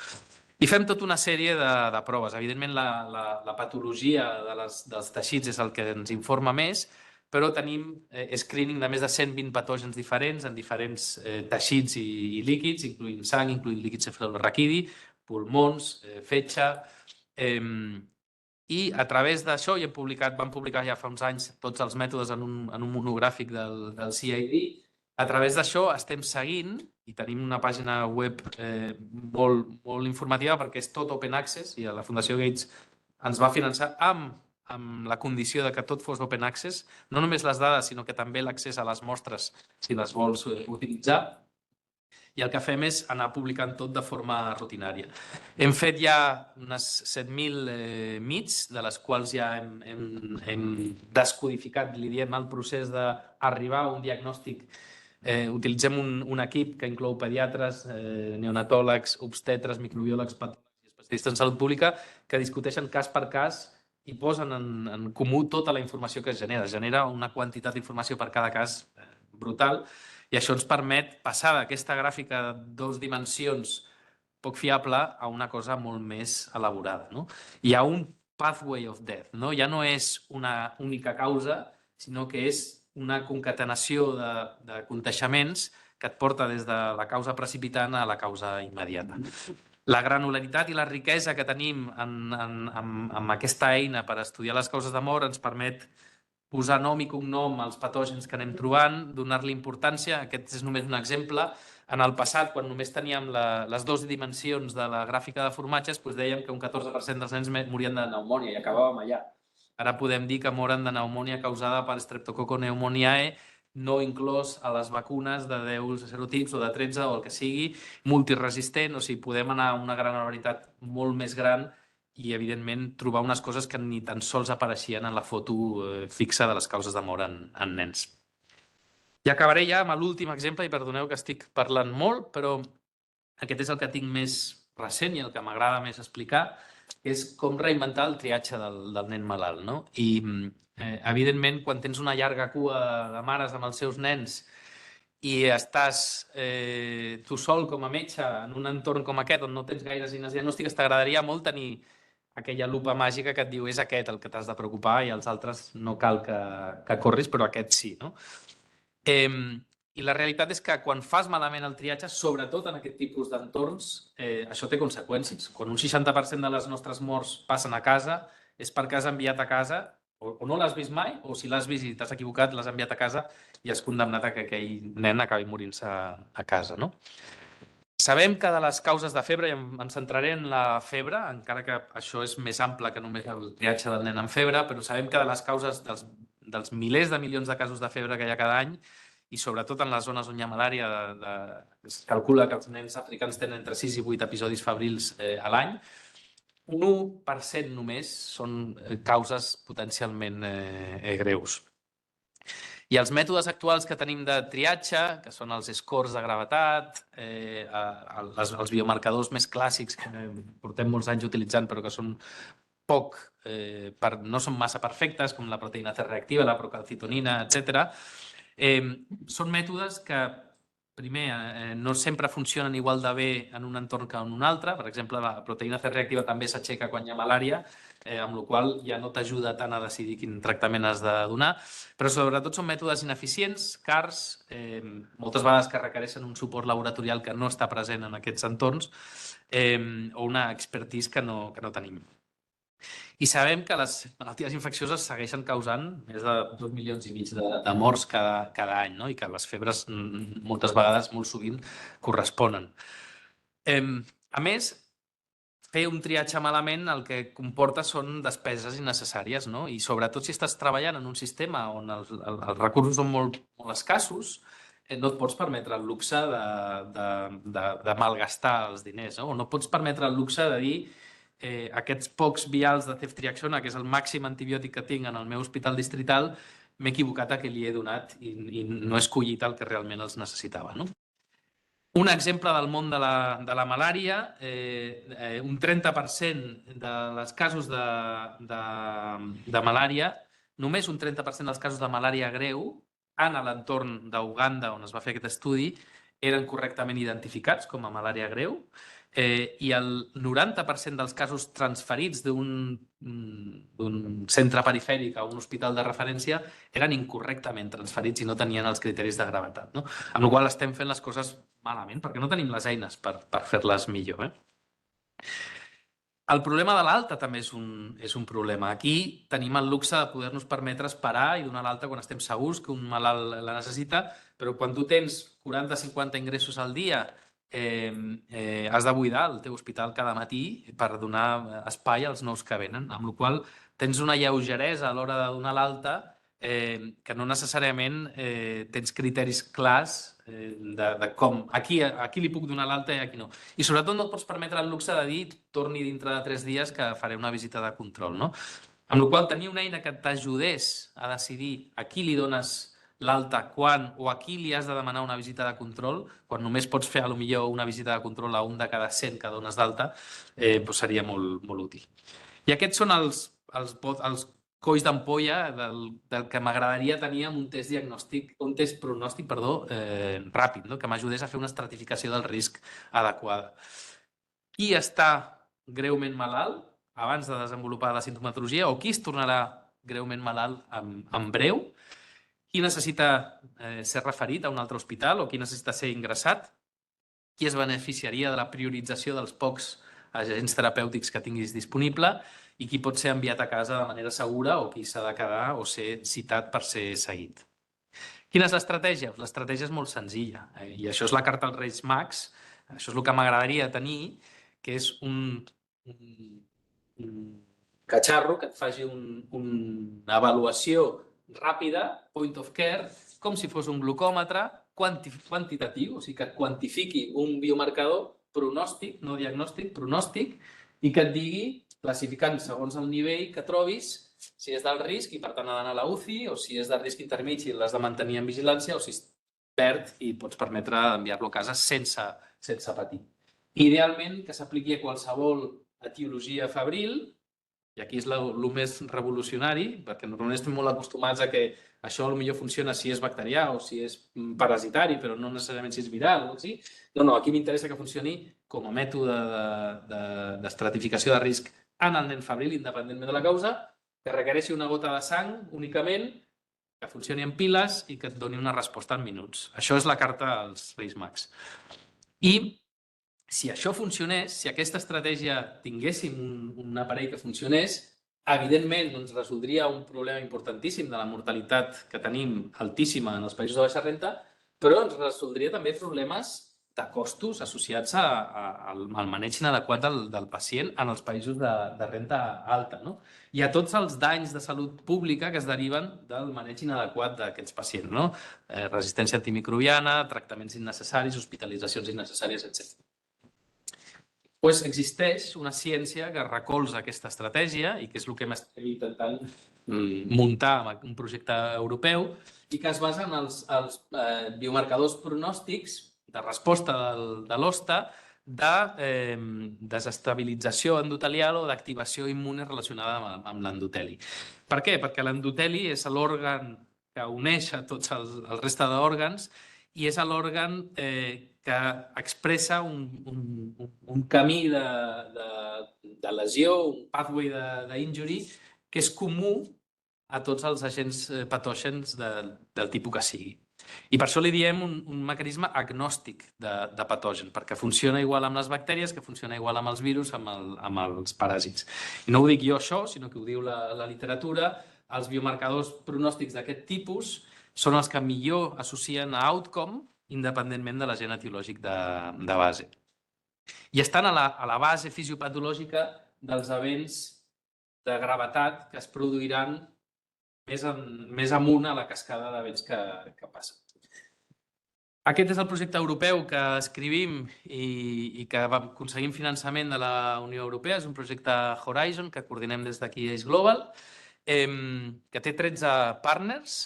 I fem tota una sèrie de proves. Evidentment, la patologia dels teixits és el que ens informa més, però tenim screening de més de 120 patògens diferents en diferents teixits i líquids, incloent sang, incloent líquid cefalorraquidi, pulmons, fetge. I a través d'això vam publicar ja fa uns anys tots els mètodes en un monogràfic del CID. A través d'això estem seguint i tenim una pàgina web molt informativa perquè és tot open access i la Fundació Gates ens va finançar amb la condició de que tot fos open access, no només les dades sinó que també l'accés a les mostres si les vols utilitzar. I el que fem és anar publicant tot de forma rutinària. Hem fet ja unes 7.000 MITs, de les quals ja hem descodificat, li diem, el procés d'arribar a un diagnòstic. Utilitzem un equip que inclou pediatres, neonatòlegs, obstetres, microbiòlegs, patòlegs i especialistes en salut pública que discuteixen cas per cas i posen en comú tota la informació que es genera. Es genera una quantitat d'informació per cada cas brutal. I això ens permet passar d'aquesta gràfica de 2 dimensions poc fiable a una cosa molt més elaborada. Hi ha un pathway of death. Ja no és una única causa, sinó que és una concatenació de conteixements que et porta des de la causa precipitant a la causa immediata. La granularitat i la riquesa que tenim amb aquesta eina per estudiar les causes de mort ens permet posar nom i cognom als patògens que anem trobant, donar-li importància. Aquest és només un exemple. En el passat, quan només teníem les 2 dimensions de la gràfica de formatges, dèiem que un 14% dels nens morien de pneumònia i acabàvem allà. Ara podem dir que moren de pneumònia causada per Streptococcus pneumoniae, no inclòs a les vacunes de 10 serotips o de 13 o el que sigui, multiresistent, o sigui, podem anar a una granularitat molt més gran i, evidentment, trobar unes coses que ni tan sols apareixien en la foto fixa de les causes de mort en nens. I acabaré ja amb l'últim exemple, i perdoneu que estic parlant molt, però aquest és el que tinc més recent i el que m'agrada més explicar, és com reinventar el triatge del nen malalt, no? I, evidentment, quan tens una llarga cua de mares amb els seus nens i estàs tu sol com a metge en un entorn com aquest on no tens gaires eines diagnòstiques, t'agradaria molt tenir aquella lupa màgica que et diu és aquest el que t'has de preocupar i els altres no cal que corris, però aquest sí, no? I la realitat és que quan fas malament el triatge, sobretot en aquest tipus d'entorns, això té conseqüències. Quan un 60% de les nostres morts passen a casa, és perquè has enviat a casa, o no l'has vist mai, o si l'has vist i t'has equivocat, l'has enviat a casa i has condemnat a que aquell nen acabi morint-se a casa, no? Sabem que de les causes de febre, i em centraré en la febre, encara que això és més ample que només el triatge del nen amb febre, però sabem que de les causes dels milers de milions de casos de febre que hi ha cada any, i sobretot en les zones on hi ha malària, es calcula que els nens africans tenen entre 6 i 8 episodis febrils a l'any, un 1% només són causes potencialment greus. I els mètodes actuals que tenim de triatge, que són els scores de gravetat, els biomarcadors més clàssics que portem molts anys utilitzant però que són no són massa perfectes, com la proteïna C reactiva, la procalcitonina, etc. Són mètodes que, primer, no sempre funcionen igual de bé en un entorn que en un altre. Per exemple, la proteïna C reactiva també s'aixeca quan hi ha malària, amb la qual cosa ja no t'ajuda tant a decidir quin tractament has de donar, però sobretot són mètodes ineficients, cars, moltes vegades que requereixen un suport laboratorial que no està present en aquests entorns, o una expertise que no tenim. I sabem que les malalties infeccioses segueixen causant més de 2,5 milions de morts cada any, no? I que les febres moltes vegades, molt sovint, corresponen. A més, fer un triatge malament el que comporta són despeses innecessàries, no? I sobretot si estàs treballant en un sistema on els recursos són molt escassos, no et pots permetre el luxe de malgastar els diners, no? O no pots permetre el luxe de dir aquests pocs vials de ceftriaxona, que és el màxim antibiòtic que tinc en el meu hospital distrital, m'he equivocat a què li he donat i no he escollit el que realment els necessitava, no? Un exemple del món de la malària, un 30% dels casos de malària, només un 30% dels casos de malària greu en l'entorn d'Uganda, on es va fer aquest estudi, eren correctament identificats com a malària greu, i el 90% dels casos transferits d'un centre perifèric a un hospital de referència eren incorrectament transferits i no tenien els criteris de gravetat, no? Amb la qual cosa estem fent les coses malament perquè no tenim les eines per fer-les millor. El problema de l'alta també és un problema. Aquí tenim el luxe de poder-nos permetre esperar i donar l'alta quan estem segurs que un malalt la necessita, però quan tu tens 40-50 ingressos al dia, has de buidar el teu hospital cada matí per donar espai als nous que venen, amb la qual cosa tens una lleugeresa a l'hora de donar l'alta que no necessàriament tens criteris clars de com, aquí li puc donar l'alta i aquí no. I sobretot no et pots permetre el luxe de dir torni dintre de 3 dies que faré una visita de control, no? Amb la qual cosa tenir una eina que t'ajudés a decidir a qui li dones l'alta quan o a qui li has de demanar una visita de control, quan només pots fer potser una visita de control a un de cada 100 que dones d'alta, seria molt útil. I aquests són els colls d'ampolla del que m'agradaria tenir amb un test pronòstic ràpid, no? Que m'ajudés a fer una estratificació del risc adequada. Qui està greument malalt abans de desenvolupar la sintomatologia o qui es tornarà greument malalt en breu, qui necessita ser referit a un altre hospital o qui necessita ser ingressat, qui es beneficiaria de la priorització dels pocs agents terapèutics que tinguis disponible i qui pot ser enviat a casa de manera segura o qui s'ha de quedar o ser citat per ser seguit. Quina és l'estratègia? L'estratègia és molt senzilla i això és la carta als Reis Mags, això és el que m'agradaria tenir, que és un catxarro que et faci una avaluació ràpida, point of care, com si fos un glucòmetre quantitatiu, o sigui que quantifiqui un biomarcador pronòstic, no diagnòstic, pronòstic, i que et digui, classificant segons el nivell que trobis, si és d'alt risc i per tant ha d'anar a la UCI, o si és de risc intermig i l'has de mantenir en vigilància, o si és verd i pots permetre enviar-lo a casa sense patir. Idealment que s'apliqui a qualsevol etiologia febril, i aquí és el més revolucionari, perquè normalment estem molt acostumats a que això potser funciona si és bacterià o si és parasitari, però no necessàriament si és viral o així. No, aquí m'interessa que funcioni com a mètode d'estratificació de risc en el nen febril, independentment de la causa, que requereixi una gota de sang únicament, que funcioni en piles i que et doni una resposta en minuts. Això és la carta als Reis Mags. I si això funcionés, si aquesta estratègia tinguéssim un aparell que funcionés, evidentment ens resoldria un problema importantíssim de la mortalitat que tenim altíssima en els països de baixa renta, però ens resoldria també problemes de costos associats al maneig inadequat del pacient en els països de renta alta, no? I a tots els danys de salut pública que es deriven del maneig inadequat d'aquests pacients, no? Resistència antimicrobiana, tractaments innecessaris, hospitalitzacions innecessàries, etc. Pues existeix una ciència que recolza aquesta estratègia i que és el que estem intentant muntar amb un projecte europeu i que es basa en els biomarcadors pronòstics de resposta de l'hoste de desestabilització endotelial o d'activació immune relacionada amb l'endoteli. Per què? Perquè l'endoteli és l'òrgan que uneix a tots el resta d'òrgans i és l'òrgan que expressa un camí de lesió, un pathway d'injury, que és comú a tots els agents patògens del tipus que sigui. I per això li diem un mecanisme agnòstic de patogen, perquè funciona igual amb les bactèries que funciona igual amb els virus, amb els paràsits. I no ho dic jo això, sinó que ho diu la literatura. Els biomarcadors pronòstics d'aquest tipus són els que millor associen a outcome independentment de l'agent etiològic de base. I estan a la base fisiopatològica dels events de gravetat que es produiran més amunt a la cascada d'events que passen. Aquest és el projecte europeu que escrivim i que aconseguim finançament de la Unió Europea. És un projecte Horizon que coordinem des d'aquí Ace Global, que té 13 partners,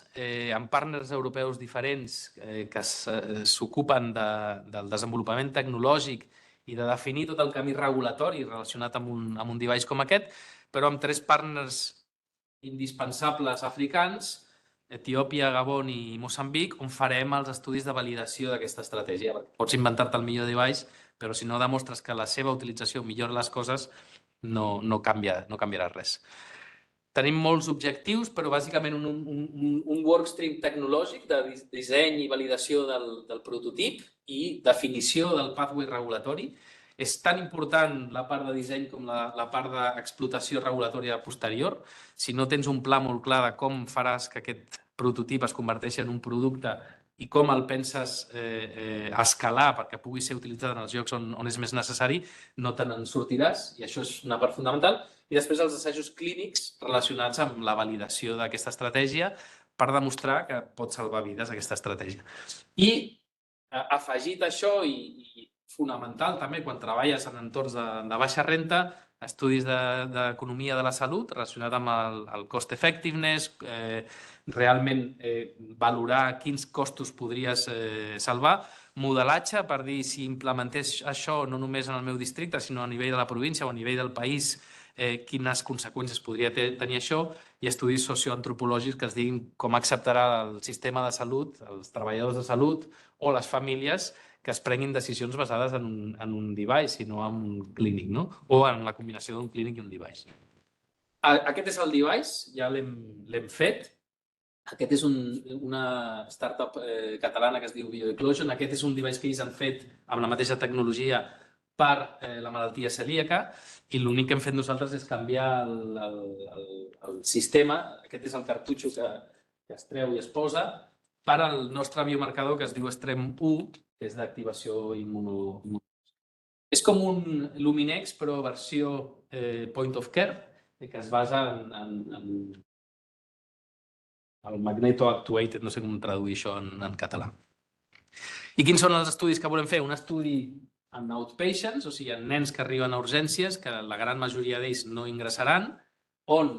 amb partners europeus diferents que s'ocupen del desenvolupament tecnològic i de definir tot el camí regulatori relacionat amb un device com aquest, però amb 3 partners indispensables africans, Etiòpia, Gabon i Moçambic, on farem els estudis de validació d'aquesta estratègia. Pots inventar-te el millor device, però si no demostres que la seva utilització millora les coses, no canviarà res. Tenim molts objectius, però bàsicament un workstream tecnològic de disseny i validació del prototip i definició del pathway regulatori. És tan important la part de disseny com la part d'explotació regulatòria posterior. Si no tens un pla molt clar de com faràs que aquest prototip es converteixi en un producte i com el penses escalar perquè pugui ser utilitzat en els llocs on és més necessari, no te n'en sortiràs, i això és una part fonamental. I després els assajos clínics relacionats amb la validació d'aquesta estratègia per demostrar que pot salvar vides aquesta estratègia. I afegit això i fonamental també quan treballes en entorns de baixa renta, estudis d'economia de la salut relacionat amb el cost effectiveness, realment valorar quins costos podries salvar, modelatge per dir si implementés això no només en el meu districte, sinó a nivell de la província o a nivell del país, quines conseqüències podria tenir això, i estudis socioantropològics que es diguin com acceptarà el sistema de salut, els treballadors de salut o les famílies que es prenguin decisions basades en un device i no en un clínic, no? O en la combinació d'un clínic i un device. Aquest és el device, ja l'hem fet. Aquest és una startup catalana que es diu BioEclosion. Aquest és un device que ells han fet amb la mateixa tecnologia per la malaltia celíaca i l'únic que hem fet nosaltres és canviar el sistema. Aquest és el cartutxo que es treu i es posa per al nostre biomarcador que es diu Strem1, que és d'activació immunològica. És com un Luminex, però versió point of care, que es basa en el magneto-actuated, no sé com traduir això en català. I quins són els estudis que volem fer? Un estudi en outpatients, o sigui, en nens que arriben a urgències, que la gran majoria d'ells no ingressaran, on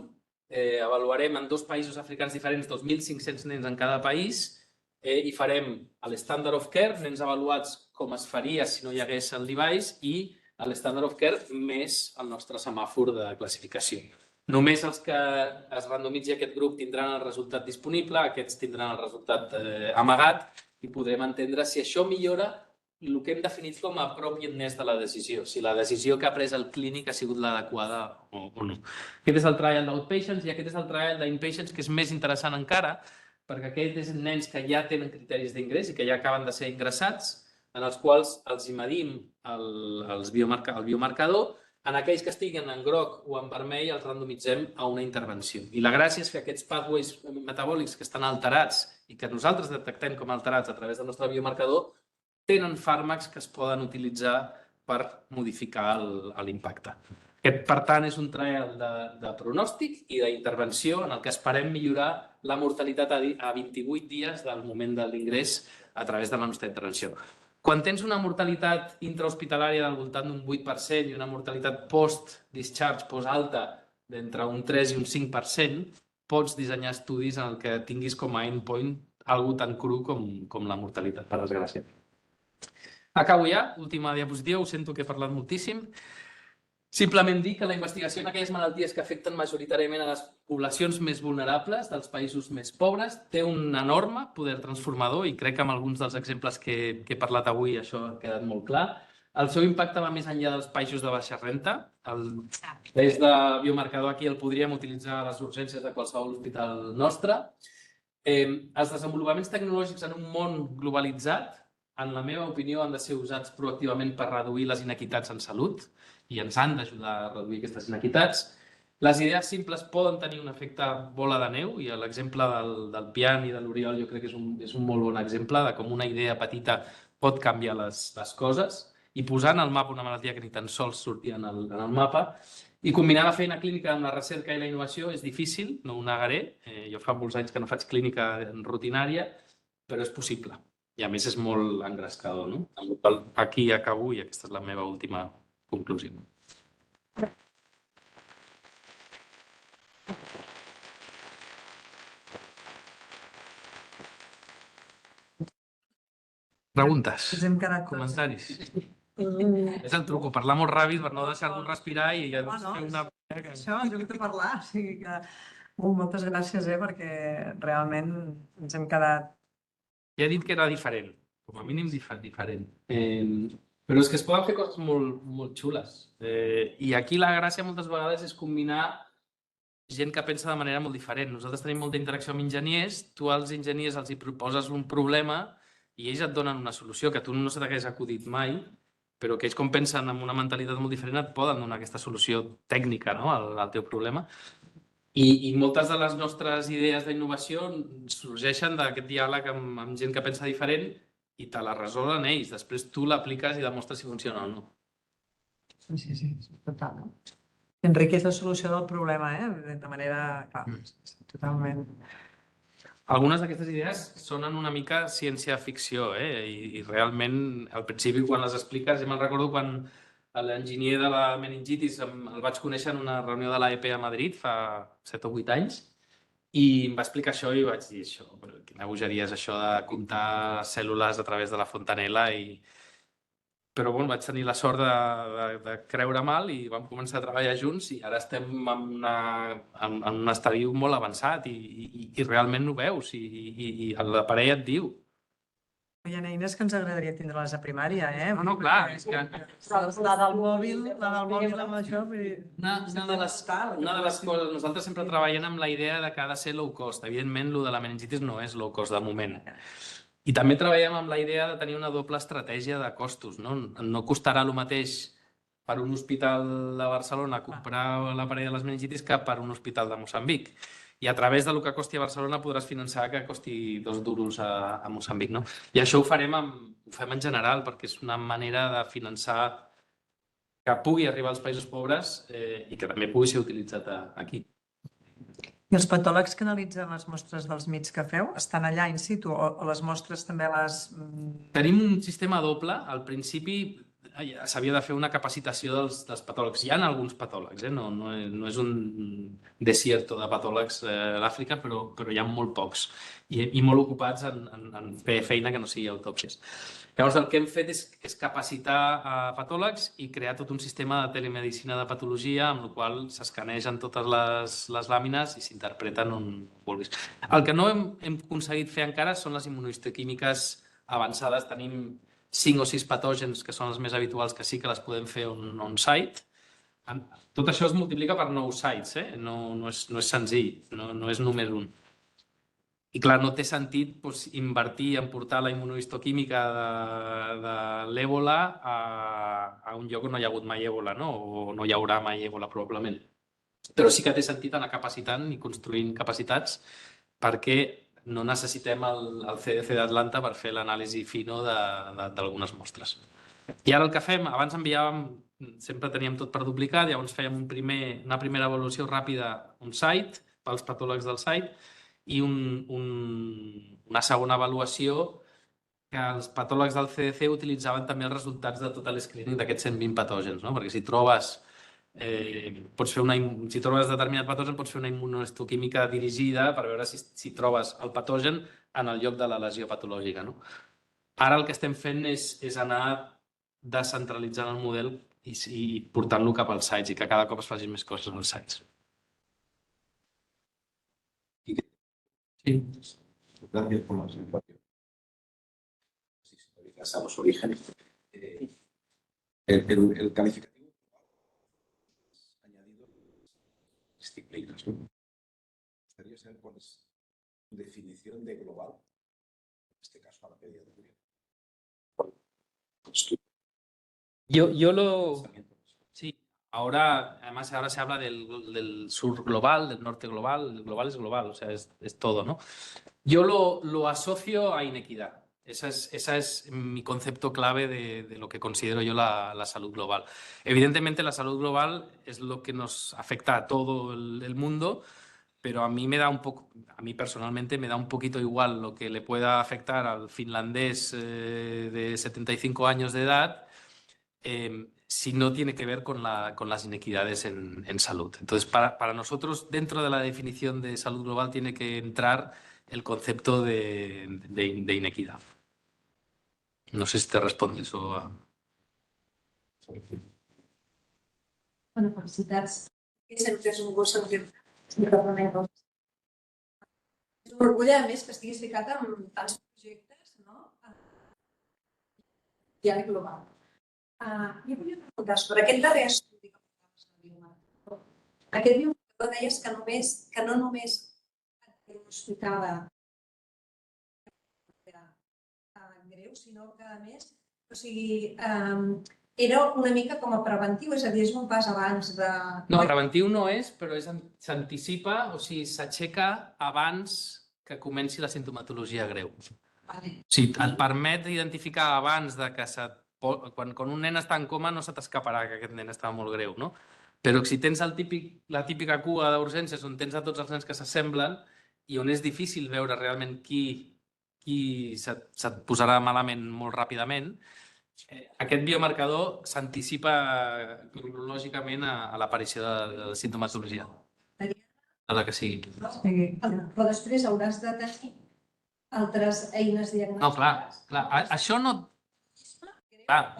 avaluarem en 2 països africans diferents 2.500 nens en cada país i farem l'Standard of Care, nens avaluats com es faria si no hi hagués el device, i l'Standard of Care més el nostre semàfor de classificació. Només els que es randomitzi aquest grup tindran el resultat disponible, aquests tindran el resultat amagat i podrem entendre si això millora el que hem definit com a appropriateness de la decisió, si la decisió que ha pres el clínic ha sigut l'adequada o no. Aquest és el trial d'outpatients i aquest és el trial d'inpatients, que és més interessant encara, perquè aquest és nens que ja tenen criteris d'ingrés i que ja acaben de ser ingressats, en els quals els hi medim el biomarcador. En aquells que estiguen en groc o en vermell els randomitzem a una intervenció. I la gràcia és que aquests pathways metabòlics que estan alterats i que nosaltres detectem com alterats a través del nostre biomarcador tenen fàrmacs que es poden utilitzar per modificar l'impacte. Aquest, per tant, és un trial de pronòstic i d'intervenció en el que esperem millorar la mortalitat a 28 dies del moment de l'ingrés a través de la nostra intervenció. Quan tens una mortalitat intrahospitalària del voltant d'un 8% i una mortalitat post-discharge, post-alta, d'entre un 3 i un 5%, pots dissenyar estudis en el que tinguis com a endpoint algo tan cru com la mortalitat, per desgràcia. Acabo ja, última diapositiva, ho sento que he parlat moltíssim. Simplement dir que la investigació en aquelles malalties que afecten majoritàriament a les poblacions més vulnerables dels països més pobres té un enorme poder transformador i crec que amb alguns dels exemples que he parlat avui això ha quedat molt clar. El seu impacte va més enllà dels països de baixa renta. El test de biomarcador aquí el podríem utilitzar a les urgències de qualsevol hospital nostre. Els desenvolupaments tecnològics en un món globalitzat, en la meva opinió, han de ser usats proactivament per reduir les inequitats en salut i ens han d'ajudar a reduir aquestes inequitats. Les idees simples poden tenir un efecte bola de neu i l'exemple del Pian i de l'Oriol jo crec que és un molt bon exemple de com una idea petita pot canviar les coses i posar en el mapa una malaltia que ni tan sols sortia en el mapa. I combinar la feina clínica amb la recerca i la innovació és difícil, no ho negaré. Jo fa molts anys que no faig clínica rutinària, però és possible. I a més és molt engrescador, no? Amb la qual cosa aquí acabo i aquesta és la meva última conclusió. Preguntes? Ens hem quedat tots. Comentaris? És el truco, parlar molt ràpid per no deixar-lo respirar i ja fer una... Això, ens hem de parlar. O sigui que... moltes gràcies, perquè realment ens hem quedat... Ja he dit que era diferent, com a mínim diferent. Però és que es poden fer coses molt xules. I aquí la gràcia moltes vegades és combinar gent que pensa de manera molt diferent. Nosaltres tenim molta interacció amb enginyers, tu als enginyers els hi proposes un problema i ells et donen una solució que a tu no se t'hagués acudit mai, però que ells com pensen amb una mentalitat molt diferent et poden donar aquesta solució tècnica, no?, al teu problema. I moltes de les nostres idees d'innovació sorgeixen d'aquest diàleg amb gent que pensa diferent i te la resolen ells. Després tu l'apliques i demostres si funciona o no. Sí, total. Enriqueix la solució del problema, de manera... Clar, totalment. Algunes d'aquestes idees sonen una mica ciència-ficció, i realment al principi quan les expliques, me'n recordo quan l'enginyer de la meningitis el vaig conèixer en una reunió de l'AEP a Madrid fa 7 o 8 anys i em va explicar això i vaig dir això, però quina bogeria és això de comptar cèl·lules a través de la fontanel·la però bueno, vaig tenir la sort de creure mal i vam començar a treballar junts i ara estem en un estadi molt avançat i realment ho veus i l'aparell et diu. Hi ha eines que ens agradaria tindre-les a primària, No, clar, és que... La del mòbil amb això... Una de les coses, nosaltres sempre treballem amb la idea de que ha de ser low cost. Evidentment, el de la meningitis no és low cost de moment. I també treballem amb la idea de tenir una doble estratègia de costos. No costarà el mateix per un hospital de Barcelona comprar l'aparell de les meningitis que per un hospital de Moçambic. I a través del que costi a Barcelona podràs finançar que costi 2 duros a Moçambic. I això ho fem en general perquè és una manera de finançar que pugui arribar als països pobres i que també pugui ser utilitzat aquí. I els patòlegs que analitzen les mostres dels MITs que feu estan allà in situ o les mostres també les... Tenim un sistema doble. Al principi s'havia de fer una capacitació dels patòlegs. Hi ha alguns patòlegs, no és un desierto de patòlegs a l'Àfrica, però hi ha molt pocs i molt ocupats en fer feina que no sigui autòpsies. Llavors, el que hem fet és capacitar a patòlegs i crear tot un sistema de telemedicina de patologia amb el qual s'escanegen totes les làmines i s'interpreten on vulguis. El que no hem aconseguit fer encara són les immunohistoquímiques avançades. Tenim 5 o 6 patògens que són els més habituals que sí que les podem fer on-site. Tot això es multiplica per 9 sites, no és senzill, no és només un. I clar, no té sentit invertir en portar la immunohistoquímica de l'èbola a un lloc on no hi ha hagut mai èbola, o no hi haurà mai èbola probablement. Però sí que té sentit anar capacitant i construint capacitats perquè no necessitem el CDC d'Atlanta per fer l'anàlisi fino d'algunes mostres. I ara el que fem, abans enviàvem, sempre teníem tot per duplicat, llavors fèiem una primera avaluació ràpida on-site, pels patòlegs del site, i una segona avaluació que els patòlegs del CDC utilitzaven també els resultats de tot l'escreening d'aquests 120 patògens, perquè si trobes determinat patogen, pots fer una immunohistoquímica dirigida per veure si trobes el patogen en el lloc de la lesió patològica. Ara el que estem fent és anar descentralitzant el model i portant-lo cap als sites i que cada cop es facin més coses als sites. Sí. Gracias por la observación. A los orígenes. El calificativo añadido disciplinas. Me gustaría saber cuál es tu definición de global, en este caso a la pediatría. Sí, además se habla del sur global, del norte global. El global es global, o sea, es todo, ¿no? Yo lo asocio a inequidad. Ese es mi concepto clave de lo que considero yo la salud global. Evidentemente, la salud global es lo que nos afecta a todo el mundo, pero a mí personalmente me da un poquito igual lo que le pueda afectar al finlandés de 75 años de edad si no tiene que ver con las inequidades en salud. Entonces, para nosotros, dentro de la definición de salud global, tiene que entrar el concepto de inequidad. No sé si te responde eso. Bueno, felicitats. Sempre és un gust sentir-te. És un orgull, a més, que estiguis ficat en tants projectes, no? Ja és global. Jo volia preguntar sobre aquest darrer estudi que portaves al biomarcador. Aquest biomarcador deies que no només diagnosticava greu, sinó que, a més, era una mica com a preventiu, és a dir, és un pas abans de... No, preventiu no és, però s'anticipa, o sigui, s'aixeca abans que comenci la simptomatologia greu. O sigui, et permet identificar abans de que quan un nen està en coma no se t'escaparà que aquest nen està molt greu, no? Però si tens la típica cua d'urgències on tens a tots els nens que s'assemblen i on és difícil veure realment qui se't posarà malament molt ràpidament, aquest biomarcador s'anticipa cronològicament a l'aparició de la simptomatologia. A la que sigui. Però després hauràs de tenir altres eines diagnòstiques. No, clar. Això no... Clar.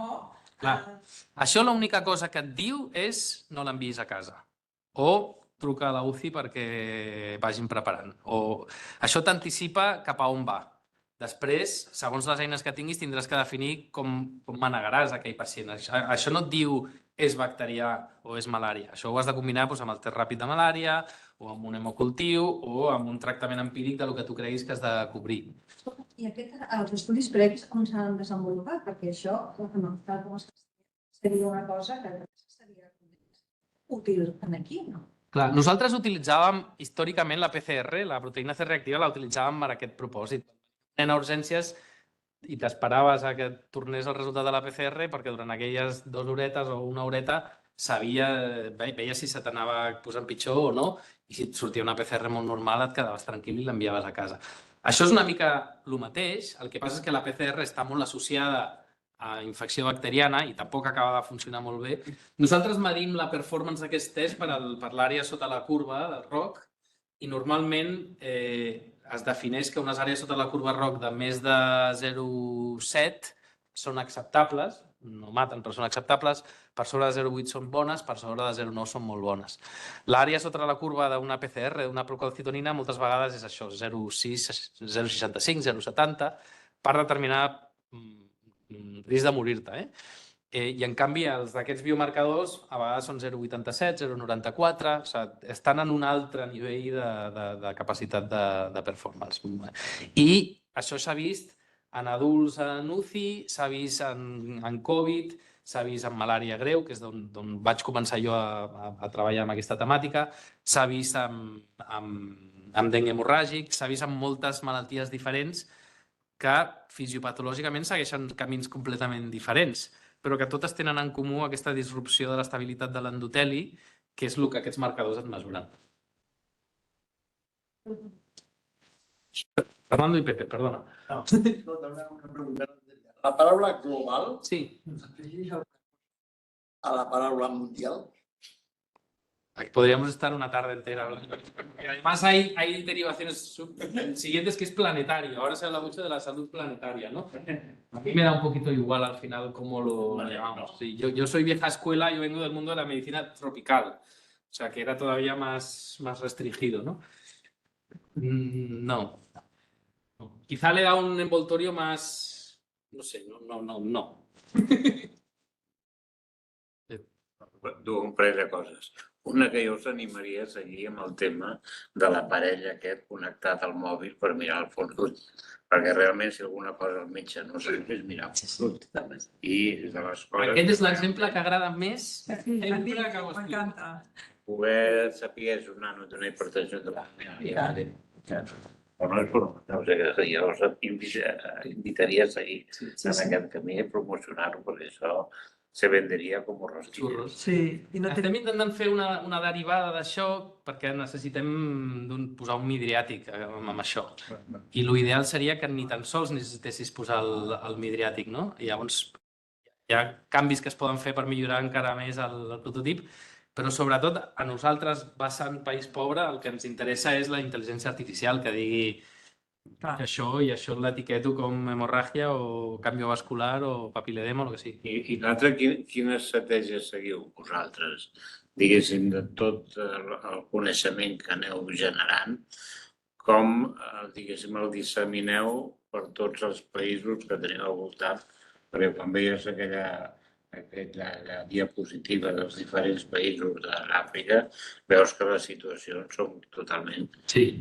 Això l'única cosa que et diu és no l'enviïs a casa. O truca a la UCI perquè vagin preparant. Això t'anticipa cap a on va. Després, segons les eines que tinguis, tindràs que definir com manegaràs aquell pacient. Això no et diu és bacterià o és malària. Això ho has de combinar amb el test ràpid de malària o amb un hemocultiu o amb un tractament empíric del que tu creguis que has de cobrir. I els estudis previs com s'han desenvolupat? Perquè això, tal com seria una cosa que seria útil aquí, no? Clar, nosaltres utilitzàvem històricament la PCR, la proteïna C reactiva, la utilitzàvem per aquest propòsit. A urgències i t'esperaves a que tornés el resultat de la PCR perquè durant aquelles 2 horetes o 1 horeta veies si se t'anava posant pitjor o no, i si et sortia una PCR molt normal et quedaves tranquil i l'enviaves a casa. Això és una mica el mateix, el que passa és que la PCR està molt associada infecció bacteriana i tampoc acaba de funcionar molt bé. Nosaltres medim la performance d'aquest test per l'àrea sota la curva del ROC i normalment es defineix que unes àrees sota la curva ROC de més de 0,7 són acceptables, no maten però són acceptables, per sobre de 0,8 són bones, per sobre de 0,9 són molt bones. L'àrea sota la curva d'una PCR, d'una procalcitonina, moltes vegades és això, 0,6, 0,65, 0,70, per determinar risc de morir-te. I en canvi els d'aquests biomarcadors a vegades són 0,87, 0,94, o sigui, estan en un altre nivell de capacitat de performance. I això s'ha vist en adults en UCI, s'ha vist en Covid, s'ha vist en malària greu, que és d'on vaig començar jo a treballar amb aquesta temàtica, s'ha vist amb dengue hemorràgic, s'ha vist en moltes malalties diferents que fisiopatològicament segueixen camins completament diferents, però que totes tenen en comú aquesta disrupció de l'estabilitat de l'endoteli, que és el que aquests marcadors et mesuren. Fernando y Pepe, perdona. La paraula global Sí. s'afegeix a la paraula mundial. Podríamos estar una tarde entera hablando. Además hay derivaciones siguientes que es planetario. Ahora se habla mucho de la salud planetaria, ¿no? A mí me da un poquito igual al final cómo lo llamamos. Sí, yo soy vieja escuela, yo vengo del mundo de la medicina tropical. O sea, que era todavía más restringido, ¿no? No. Quizá le da un envoltorio más... No sé, no. Un parell de coses. Una que jo us animaria a seguir amb el tema de l'aparell aquest connectat al mòbil per mirar el fons d'ull. Perquè realment si alguna cosa el metge no sap és mirar el fons d'ull. I de les coses... Aquest és l'exemple que agrada més sempre que ho explico. M'encanta. Poder saber si un nano té una hipertensió de la o no és fonamental. O sigui, jo us invitaria a seguir en aquest camí i promocionar-ho, perquè això se venderia com rosquillas. Sí, i no Estem intentant fer una derivada d'això perquè necessitem posar un midriàtic amb això. I l'ideal seria que ni tan sols necessitessis posar el midriàtic, no? I llavors hi ha canvis que es poden fer per millorar encara més el prototip, però sobretot a nosaltres, basant país pobre, el que ens interessa és la intel·ligència artificial, que digui això i això l'etiqueto com hemorràgia o canvi vascular o papiledema o el que sigui. I l'altre, quina estratègia seguiu vosaltres? Diguéssim, de tot el coneixement que aneu generant, com, diguéssim, el dissemineu per tots els països que teniu al voltant? Perquè quan veies aquella diapositiva dels diferents països de l'Àfrica, veus que les situacions són totalment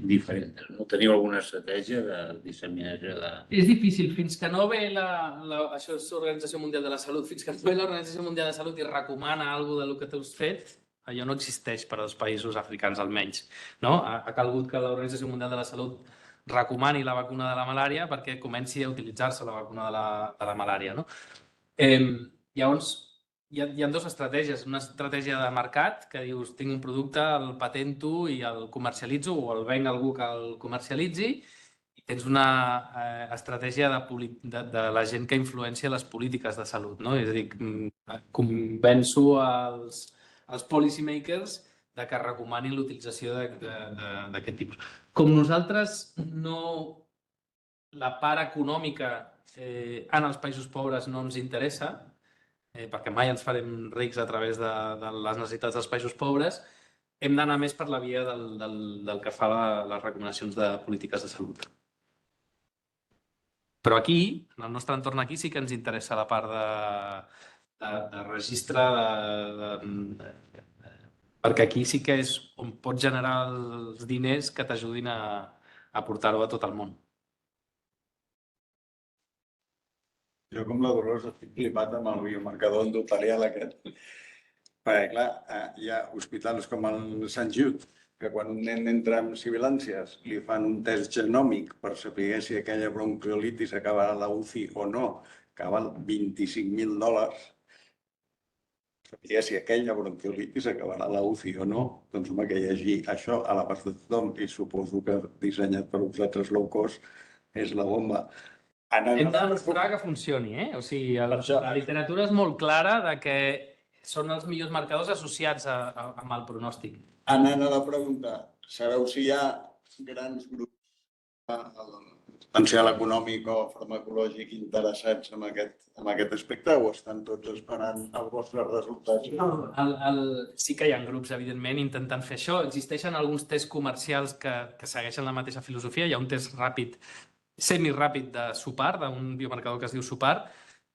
diferents. No teniu alguna estratègia de disseminació de... És difícil, fins que no ve això és l'Organització Mundial de la Salut, fins que no ve l'Organització Mundial de la Salut i recomana alguna cosa del que t'has fet, allò no existeix per als països africans almenys. Ha calgut que l'Organització Mundial de la Salut recomani la vacuna de la malària perquè comenci a utilitzar-se la vacuna de la malària. Llavors, hi ha dues estratègies. Una estratègia de mercat, que dius, tinc un producte, el patento i el comercialitzo o el venc a algú que el comercialitzi. I tens una estratègia de la gent que influencia les polítiques de salut. És a dir, convenço els policymakers de que recomanin l'utilització d'aquest tipus. Com nosaltres la part econòmica en els països pobres no ens interessa, perquè mai ens farem rics a través de les necessitats dels països pobres, hem d'anar més per la via del que fa les recomanacions de polítiques de salut. Però aquí, en el nostre entorn aquí, sí que ens interessa la part de registre, perquè aquí sí que és on pots generar els diners que t'ajudin a portar-ho a tot el món. Jo, com la Dolors, estic flipat amb el biomarcador endotelial aquest. Perquè, clar, hi ha hospitals com el Sant Jude, que quan un nen entra amb sibilàncies li fan un test genòmic per saber si aquella bronquiolitis acabarà a la UCI o no, que val $25.000. Saber si aquella bronquiolitis acabarà a la UCI o no, doncs home, que llegir això a la part de tothom, i suposo que dissenyat per vosaltres low cost, és la bomba. Hem de demostrar que funcioni, eh? O sigui, la literatura és molt clara de que són els millors marcadors associats amb el pronòstic. Anant a la pregunta, sabeu si hi ha grans grups potencial econòmic o farmacològic interessats en aquest aspecte o estan tots esperant els vostres resultats? Sí que hi ha grups, evidentment, intentant fer això. Existeixen alguns tests comercials que segueixen la mateixa filosofia. Hi ha un test ràpid, semiràpid de SUPAR, d'un biomarcador que es diu SUPAR,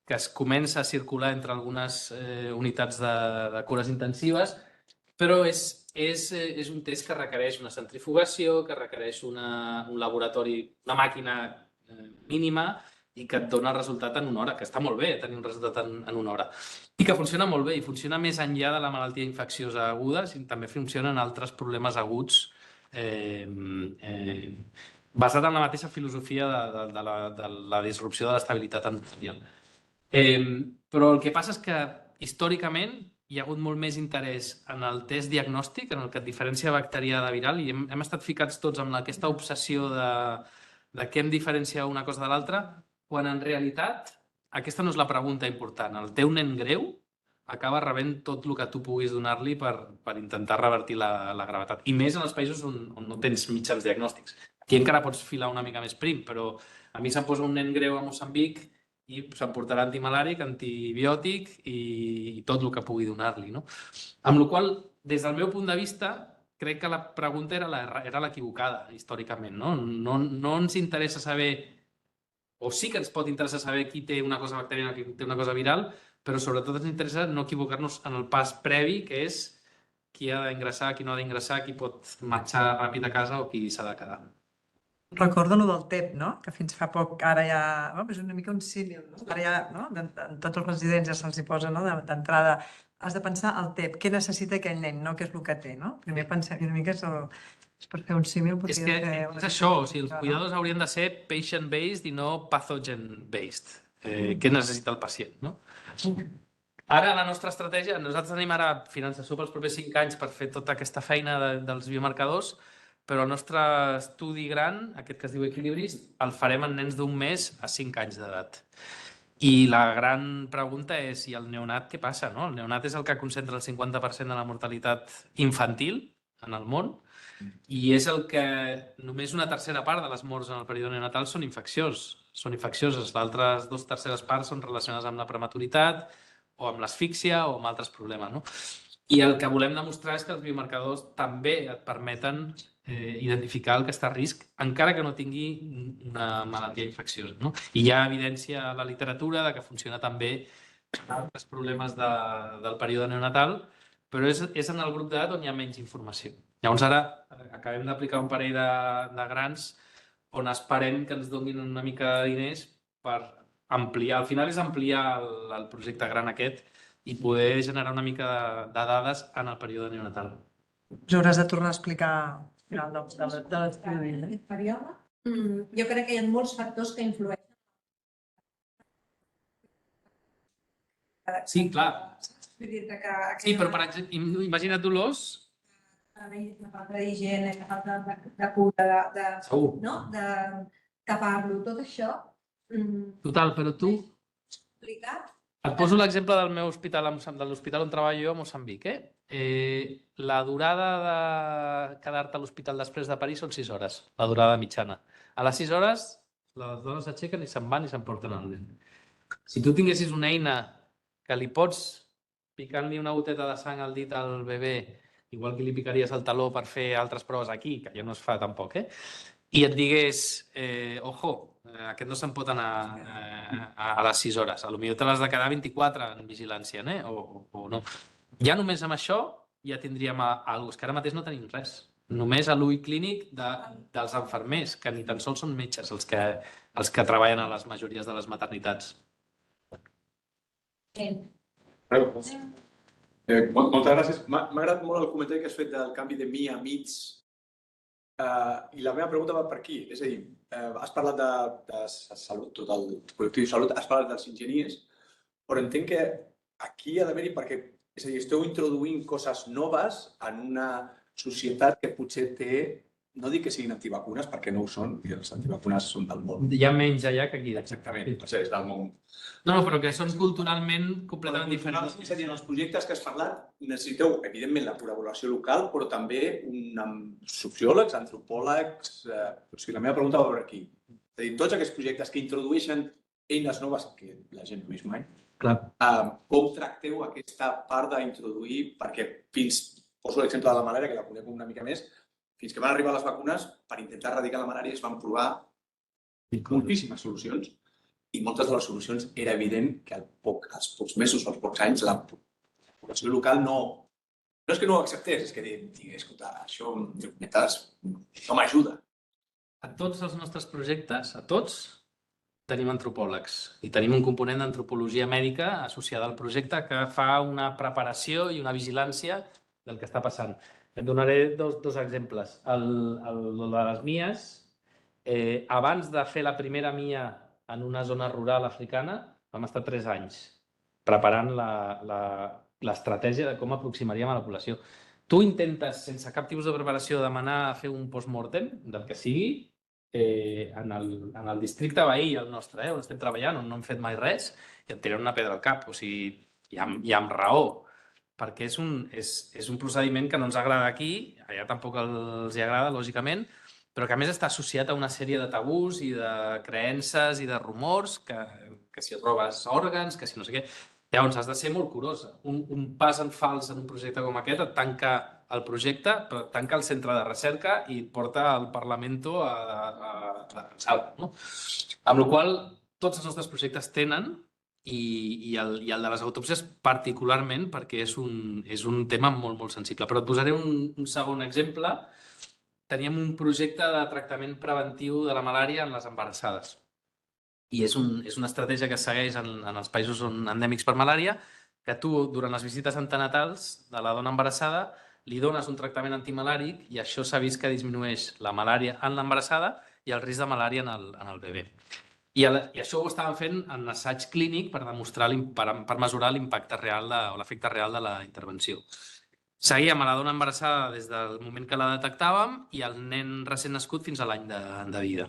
que es comença a circular entre algunes unitats de cures intensives, però és un test que requereix una centrifugació, que requereix un laboratori, una màquina mínima i que et dona el resultat en una hora, que està molt bé tenir un resultat en una hora. I que funciona molt bé i funciona més enllà de la malaltia infecciosa aguda, i també funciona en altres problemes aguts basat en la mateixa filosofia de la disrupció de l'estabilitat endotelial. Però el que passa és que històricament hi ha hagut molt més interès en el test diagnòstic, en el que et diferencia bacterià de viral, i hem estat ficats tots amb aquesta obsessió de què em diferencia una cosa de l'altra, quan en realitat aquesta no és la pregunta important. El teu nen greu acaba rebent tot el que tu puguis donar-li per intentar revertir la gravetat. I més en els països on no tens mitjans diagnòstics. Aquí encara pots filar una mica més prim, però a mi se'm posa un nen greu a Moçambic i se'm portarà antimalàric, antibiòtic i tot el que pugui donar-li. Amb la qual cosa, des del meu punt de vista, crec que la pregunta era l'equivocada, històricament. No ens interessa saber, o sí que ens pot interessar saber qui té una cosa bacteriana i qui té una cosa viral, però sobretot ens interessa no equivocar-nos en el pas previ, que és qui ha d'ingressar, qui no ha d'ingressar, qui pot marxar ràpid a casa o qui s'ha de quedar. Recordo el del TEP, no? Que fins fa poc ara ja... És una mica un símil, no? Ara ja, en tots els residents ja se'ls hi posa, no? D'entrada, has de pensar el TEP, què necessita aquell nen, no? Què és el que té, no? Primer pensem una mica és per fer un símil. És que és això, o sigui, els cuidadors haurien de ser patient-based i no pathogen-based. Què necessita el pacient, no? Ara, la nostra estratègia, nosaltres tenim ara finançació pels propers 5 anys per fer tota aquesta feina dels biomarcadors, però el nostre estudi gran, aquest que es diu Equilibris, el farem en nens d'1 mes a 5 anys d'edat. I la gran pregunta és, i el neonat què passa? El neonat és el que concentra el 50% de la mortalitat infantil en el món i és el que només una tercera part de les morts en el període neonatal són infeccioses. L'altres 2 terceres parts són relacionades amb la prematuritat o amb l'asfíxia o amb altres problemes. I el que volem demostrar és que els biomarcadors també et permeten identificar el que està a risc, encara que no tingui una malaltia infecciosa. I hi ha evidència a la literatura de que funciona també en altres problemes del període neonatal, però és en el grup d'edat on hi ha menys informació. Llavors ara acabem d'aplicar un parell de grans on esperem que ens donin una mica de diners per ampliar. Al final és ampliar el projecte gran aquest i poder generar una mica de dades en el període neonatal. Us hauràs de tornar a explicar al final de l'estudi. Aquest període, jo crec que hi ha molts factors que influeixen. Sí, clar. Sí, però per exemple, imagina't dolors. La falta d'higiene, la falta de cura, de tapar-lo, tot això. Total, però tu... Explicat. Et poso l'exemple del meu hospital, de l'hospital on treballo jo a Moçambic. La durada de quedar-te a l'hospital després de parir són 6 hores, la durada mitjana. A les 6 hores, les dones s'aixequen i se'n van i s'emporten el nen. Si tu tinguessis una eina que li pots picant-li una goteta de sang al dit al bebè, igual que li picaries el taló per fer altres proves aquí, que ja no es fa tampoc, i et digués, ojo, aquest no se'n pot anar a les 6 hores, potser te l'has de quedar 24 en vigilància, o no. Ja només amb això ja tindríem alguna cosa, que ara mateix no tenim res. Només a l'ull clínic dels infermers, que ni tan sols són metges els que treballen a les majories de les maternitats. Moltes gràcies. M'ha agradat molt el comentari que has fet del canvi de mi a mig. I la meva pregunta va per aquí. És a dir, has parlat de salut, tot el col·lectiu de salut, has parlat dels enginyers, però entenc que aquí ha d'haver-hi perquè, és a dir, esteu introduint coses noves en una societat que potser té no dic que siguin antivacunes perquè no ho són, i els antivacunes són del món. Hi ha menys allà que aquí. Exactament, és del món. No, però que són culturalment completament diferents. És a dir, en els projectes que has parlat necessiteu, evidentment, la col·laboració local, però també sociòlegs, antropòlegs... O sigui, la meva pregunta va per aquí. És a dir, tots aquests projectes que introdueixen eines noves que la gent no ha vist mai, com tracteu aquesta part d'introduir, perquè poso l'exemple de la malària, que la conec una mica més, fins que van arribar les vacunes, per intentar erradicar la malària es van provar moltíssimes solucions i moltes de les solucions era evident que als pocs mesos o als pocs anys la població local no és que no ho acceptés, és que digués, escolta, això no m'ajuda. A tots els nostres projectes, a tots, tenim antropòlegs i tenim un component d'antropologia mèdica associada al projecte que fa una preparació i una vigilància del que està passant. Et donaré dos exemples. El de les MIAs, abans de fer la primera MIA en una zona rural africana, vam estar 3 anys preparant l'estratègia de com aproximaríem a la població. Tu intentes, sense cap tipus de preparació, demanar a fer un post-mortem, del que sigui, en el districte veí, el nostre, on estem treballant, on no hem fet mai res, i et tiren una pedra al cap. O sigui, i amb raó, perquè és un procediment que no ens agrada aquí, allà tampoc els agrada, lògicament, però que a més està associat a una sèrie de tabús i de creences i de rumors, que si et robes òrgans, que si no sé què... Llavors, has de ser molt curosa. Un pas en fals en un projecte com aquest et tanca el projecte, però et tanca el centre de recerca i et porta al Parlamento a pensar, no? Amb la qual cosa, tots els nostres projectes tenen, i el de les autòpsies particularment, perquè és un tema molt, molt sensible. Però et posaré un segon exemple. Teníem un projecte de tractament preventiu de la malària en les embarassades. I és una estratègia que es segueix en els països endèmics per malària, que tu, durant les visites antenatals de la dona embarassada, li dones un tractament antimalàric i això s'ha vist que disminueix la malària en l'embarassada i el risc de malària en el bebè. I això ho estàvem fent en assaig clínic per mesurar l'impacte real o l'efecte real de la intervenció. Seguíem a la dona embarassada des del moment que la detectàvem i el nen recent nascut fins a l'any de vida.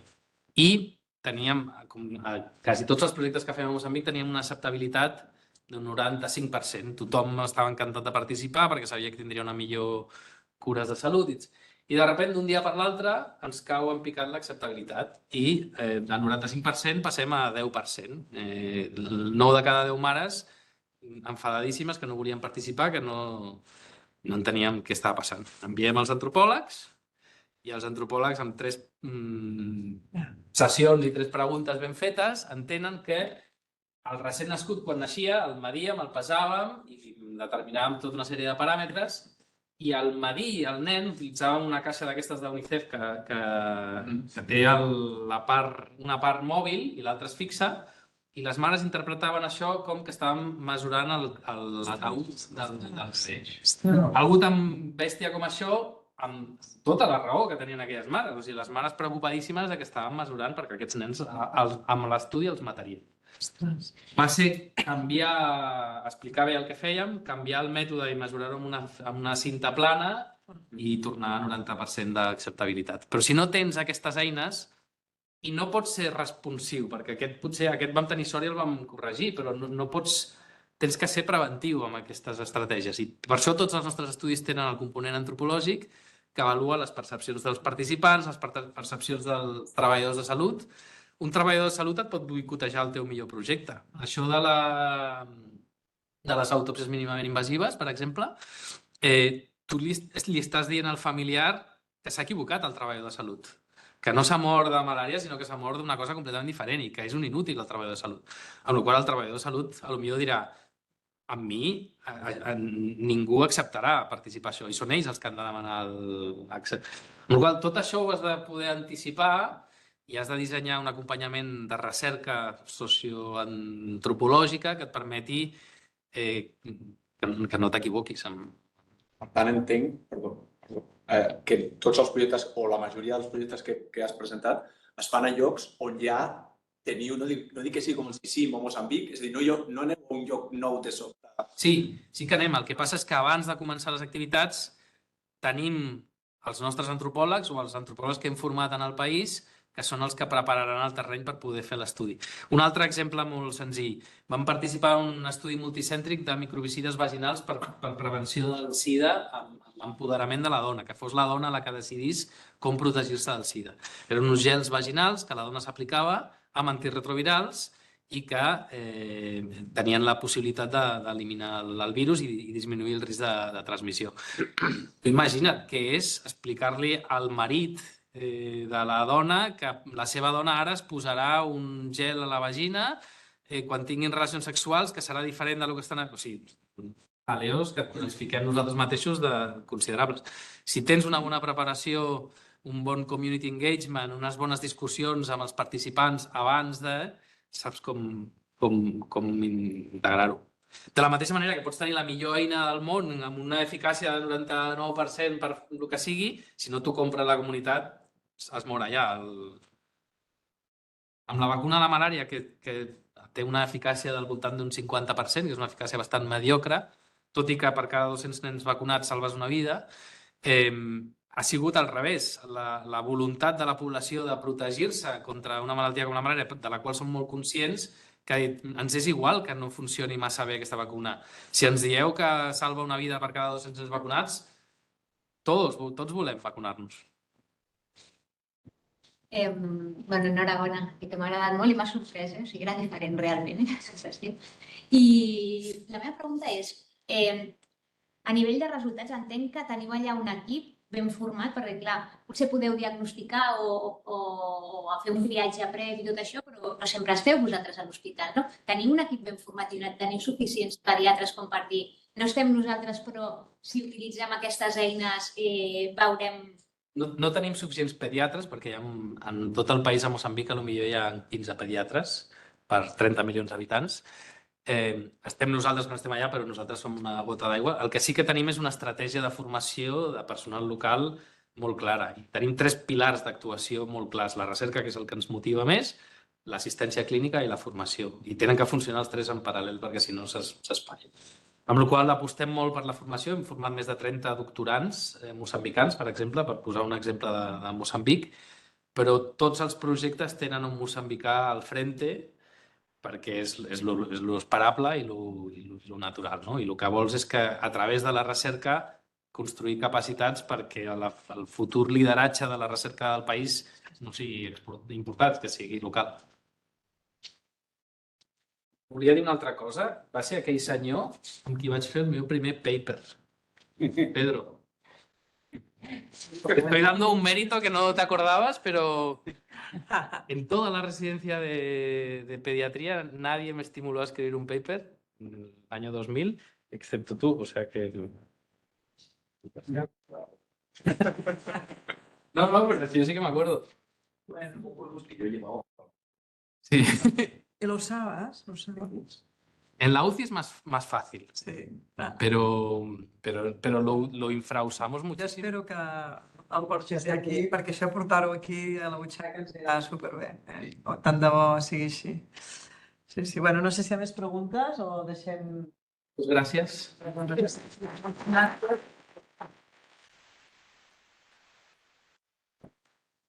I teníem, com a quasi tots els projectes que fem a Moçambic, teníem una acceptabilitat d'un 95%. Tothom estava encantat de participar perquè sabia que tindria una millor cures de salut. I de sobte, d'un dia per l'altre, ens cau en picat l'acceptabilitat i del 95% passem a 10%. 9 de cada 10 mares enfadadíssimes que no volien participar, que no enteníem què estava passant. Enviem els antropòlegs i els antropòlegs amb 3 sessions i 3 preguntes ben fetes entenen que el recent nascut quan naixia el medíem, el pesàvem i determinàvem tota una sèrie de paràmetres i al medir el nen utilitzàvem una caixa d'aquestes d'UNICEF que té una part mòbil i l'altra es fixa i les mares interpretaven això com que estàvem mesurant l'ataúd del bebè. Algú tan bèstia com això, amb tota la raó que tenien aquelles mares. O sigui, les mares preocupadíssimes que estaven mesurant perquè aquests nens amb l'estudi els matarien. Va ser explicar bé el que fèiem, canviar el mètode i mesurar-ho amb una cinta plana i tornar a 90% d'acceptabilitat. Però si no tens aquestes eines i no pots ser responsiu, perquè aquest vam tenir sort i el vam corregir, però no pots... Tens que ser preventiu amb aquestes estratègies. I per això tots els nostres estudis tenen el component antropològic que avalua les percepcions dels participants, les percepcions dels treballadors de salut. Un treballador de salut et pot boicotejar el teu millor projecte. Això de les autòpsies mínimament invasives, per exemple, tu li estàs dient al familiar que s'ha equivocat el treballador de salut, que no s'ha mort de malària, sinó que s'ha mort d'una cosa completament diferent i que és un inútil el treballador de salut. Amb la qual cosa el treballador de salut potser dirà amb mi ningú acceptarà participar això i són ells els que han de demanar l'accés. Amb la qual cosa tot això ho has de poder anticipar i has de dissenyar un acompanyament de recerca socioantropològica que et permeti que no t'equivoquis. Per tant, entenc que tots els projectes o la majoria dels projectes que has presentat es fan a llocs on ja teniu, no dic que sigui com el CICIM o Moçambic, és a dir, no aneu a un lloc nou de sobte. Sí que anem. El que passa és que abans de començar les activitats tenim els nostres antropòlegs o els antropòlegs que hem format en el país, que són els que prepararan el terreny per poder fer l'estudi. Un altre exemple molt senzill. Vam participar en un estudi multicèntric de microbicides vaginals per prevenció del SIDA amb empoderament de la dona, que fos la dona la que decidís com protegir-se del SIDA. Eren uns gels vaginals que la dona s'aplicava amb antirretrovirals i que tenien la possibilitat d'eliminar el virus i disminuir el risc de transmissió. Imagina't què és explicar-li al marit de la dona que la seva dona ara es posarà un gel a la vagina quan tinguin relacions sexuals que serà diferent del que estan... O sigui, aleos que ens fiquem nosaltres mateixos de considerables. Si tens una bona preparació, un bon community engagement, unes bones discussions amb els participants abans de... saps com integrar-ho. De la mateixa manera que pots tenir la millor eina del món amb una eficàcia del 99% per el que sigui, si no t'ho compra la comunitat, es mor allà. Amb la vacuna de la malària, que té una eficàcia del voltant d'un 50%, que és una eficàcia bastant mediocre, tot i que per cada 200 nens vacunats salves una vida, ha sigut al revés. La voluntat de la població de protegir-se contra una malaltia com la malària, de la qual som molt conscients, que ens és igual que no funcioni massa bé aquesta vacuna. Si ens dieu que salva una vida per cada 200 nens vacunats, tots volem vacunar-nos. Bueno, enhorabona, que m'ha agradat molt i m'ha sorprès, o sigui, era diferent realment, sensació. I la meva pregunta és, a nivell de resultats entenc que teniu allà un equip ben format, perquè clar, potser podeu diagnosticar o fer un triatge previ i tot això, però no sempre es feu vosaltres a l'hospital, no? Teniu un equip ben format i teniu suficients pediatres com per dir no estem nosaltres, però si utilitzem aquestes eines veurem... No tenim suficients pediatres, perquè en tot el país, a Moçambic, potser hi ha 15 pediatres per 30 milions d'habitants. Estem nosaltres quan estem allà, però nosaltres som una gota d'aigua. El que sí que tenim és una estratègia de formació de personal local molt clara. I tenim 3 pilars d'actuació molt clars. La recerca, que és el que ens motiva més, l'assistència clínica i la formació. I tenen que funcionar els 3 en paral·lel, perquè si no s'espatllen. Amb la qual cosa apostem molt per la formació. Hem format més de 30 doctorants moçambicans, per exemple, per posar un exemple de Moçambic, però tots els projectes tenen un moçambicà al frente perquè és l'esperable i el natural. No? I el que vols és que a través de la recerca construir capacitats perquè el futur lideratge de la recerca del país no sigui important, que sigui local. Volia dir una altra cosa. Va ser aquell senyor amb qui vaig fer el meu primer paper. Pedro. Te estoy dando un mérito que no te acordabas, pero en toda la residencia de pediatría nadie me estimuló a escribir un paper en el año 2000, excepto tú, o sea que... No, pero yo sí que me acuerdo. Sí. ¿Y lo usabas? ¿Lo usabas? En la UCI es más fácil, Sí. pero lo infrausamos muchísimo. Espero que el portis aquí, perquè això portar-ho aquí a la butxaca ens irà superbé. Tant de bo sigui així. Sí. Bueno, no sé si hi ha més preguntes o deixem... Pues gracias.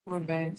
Molt bé.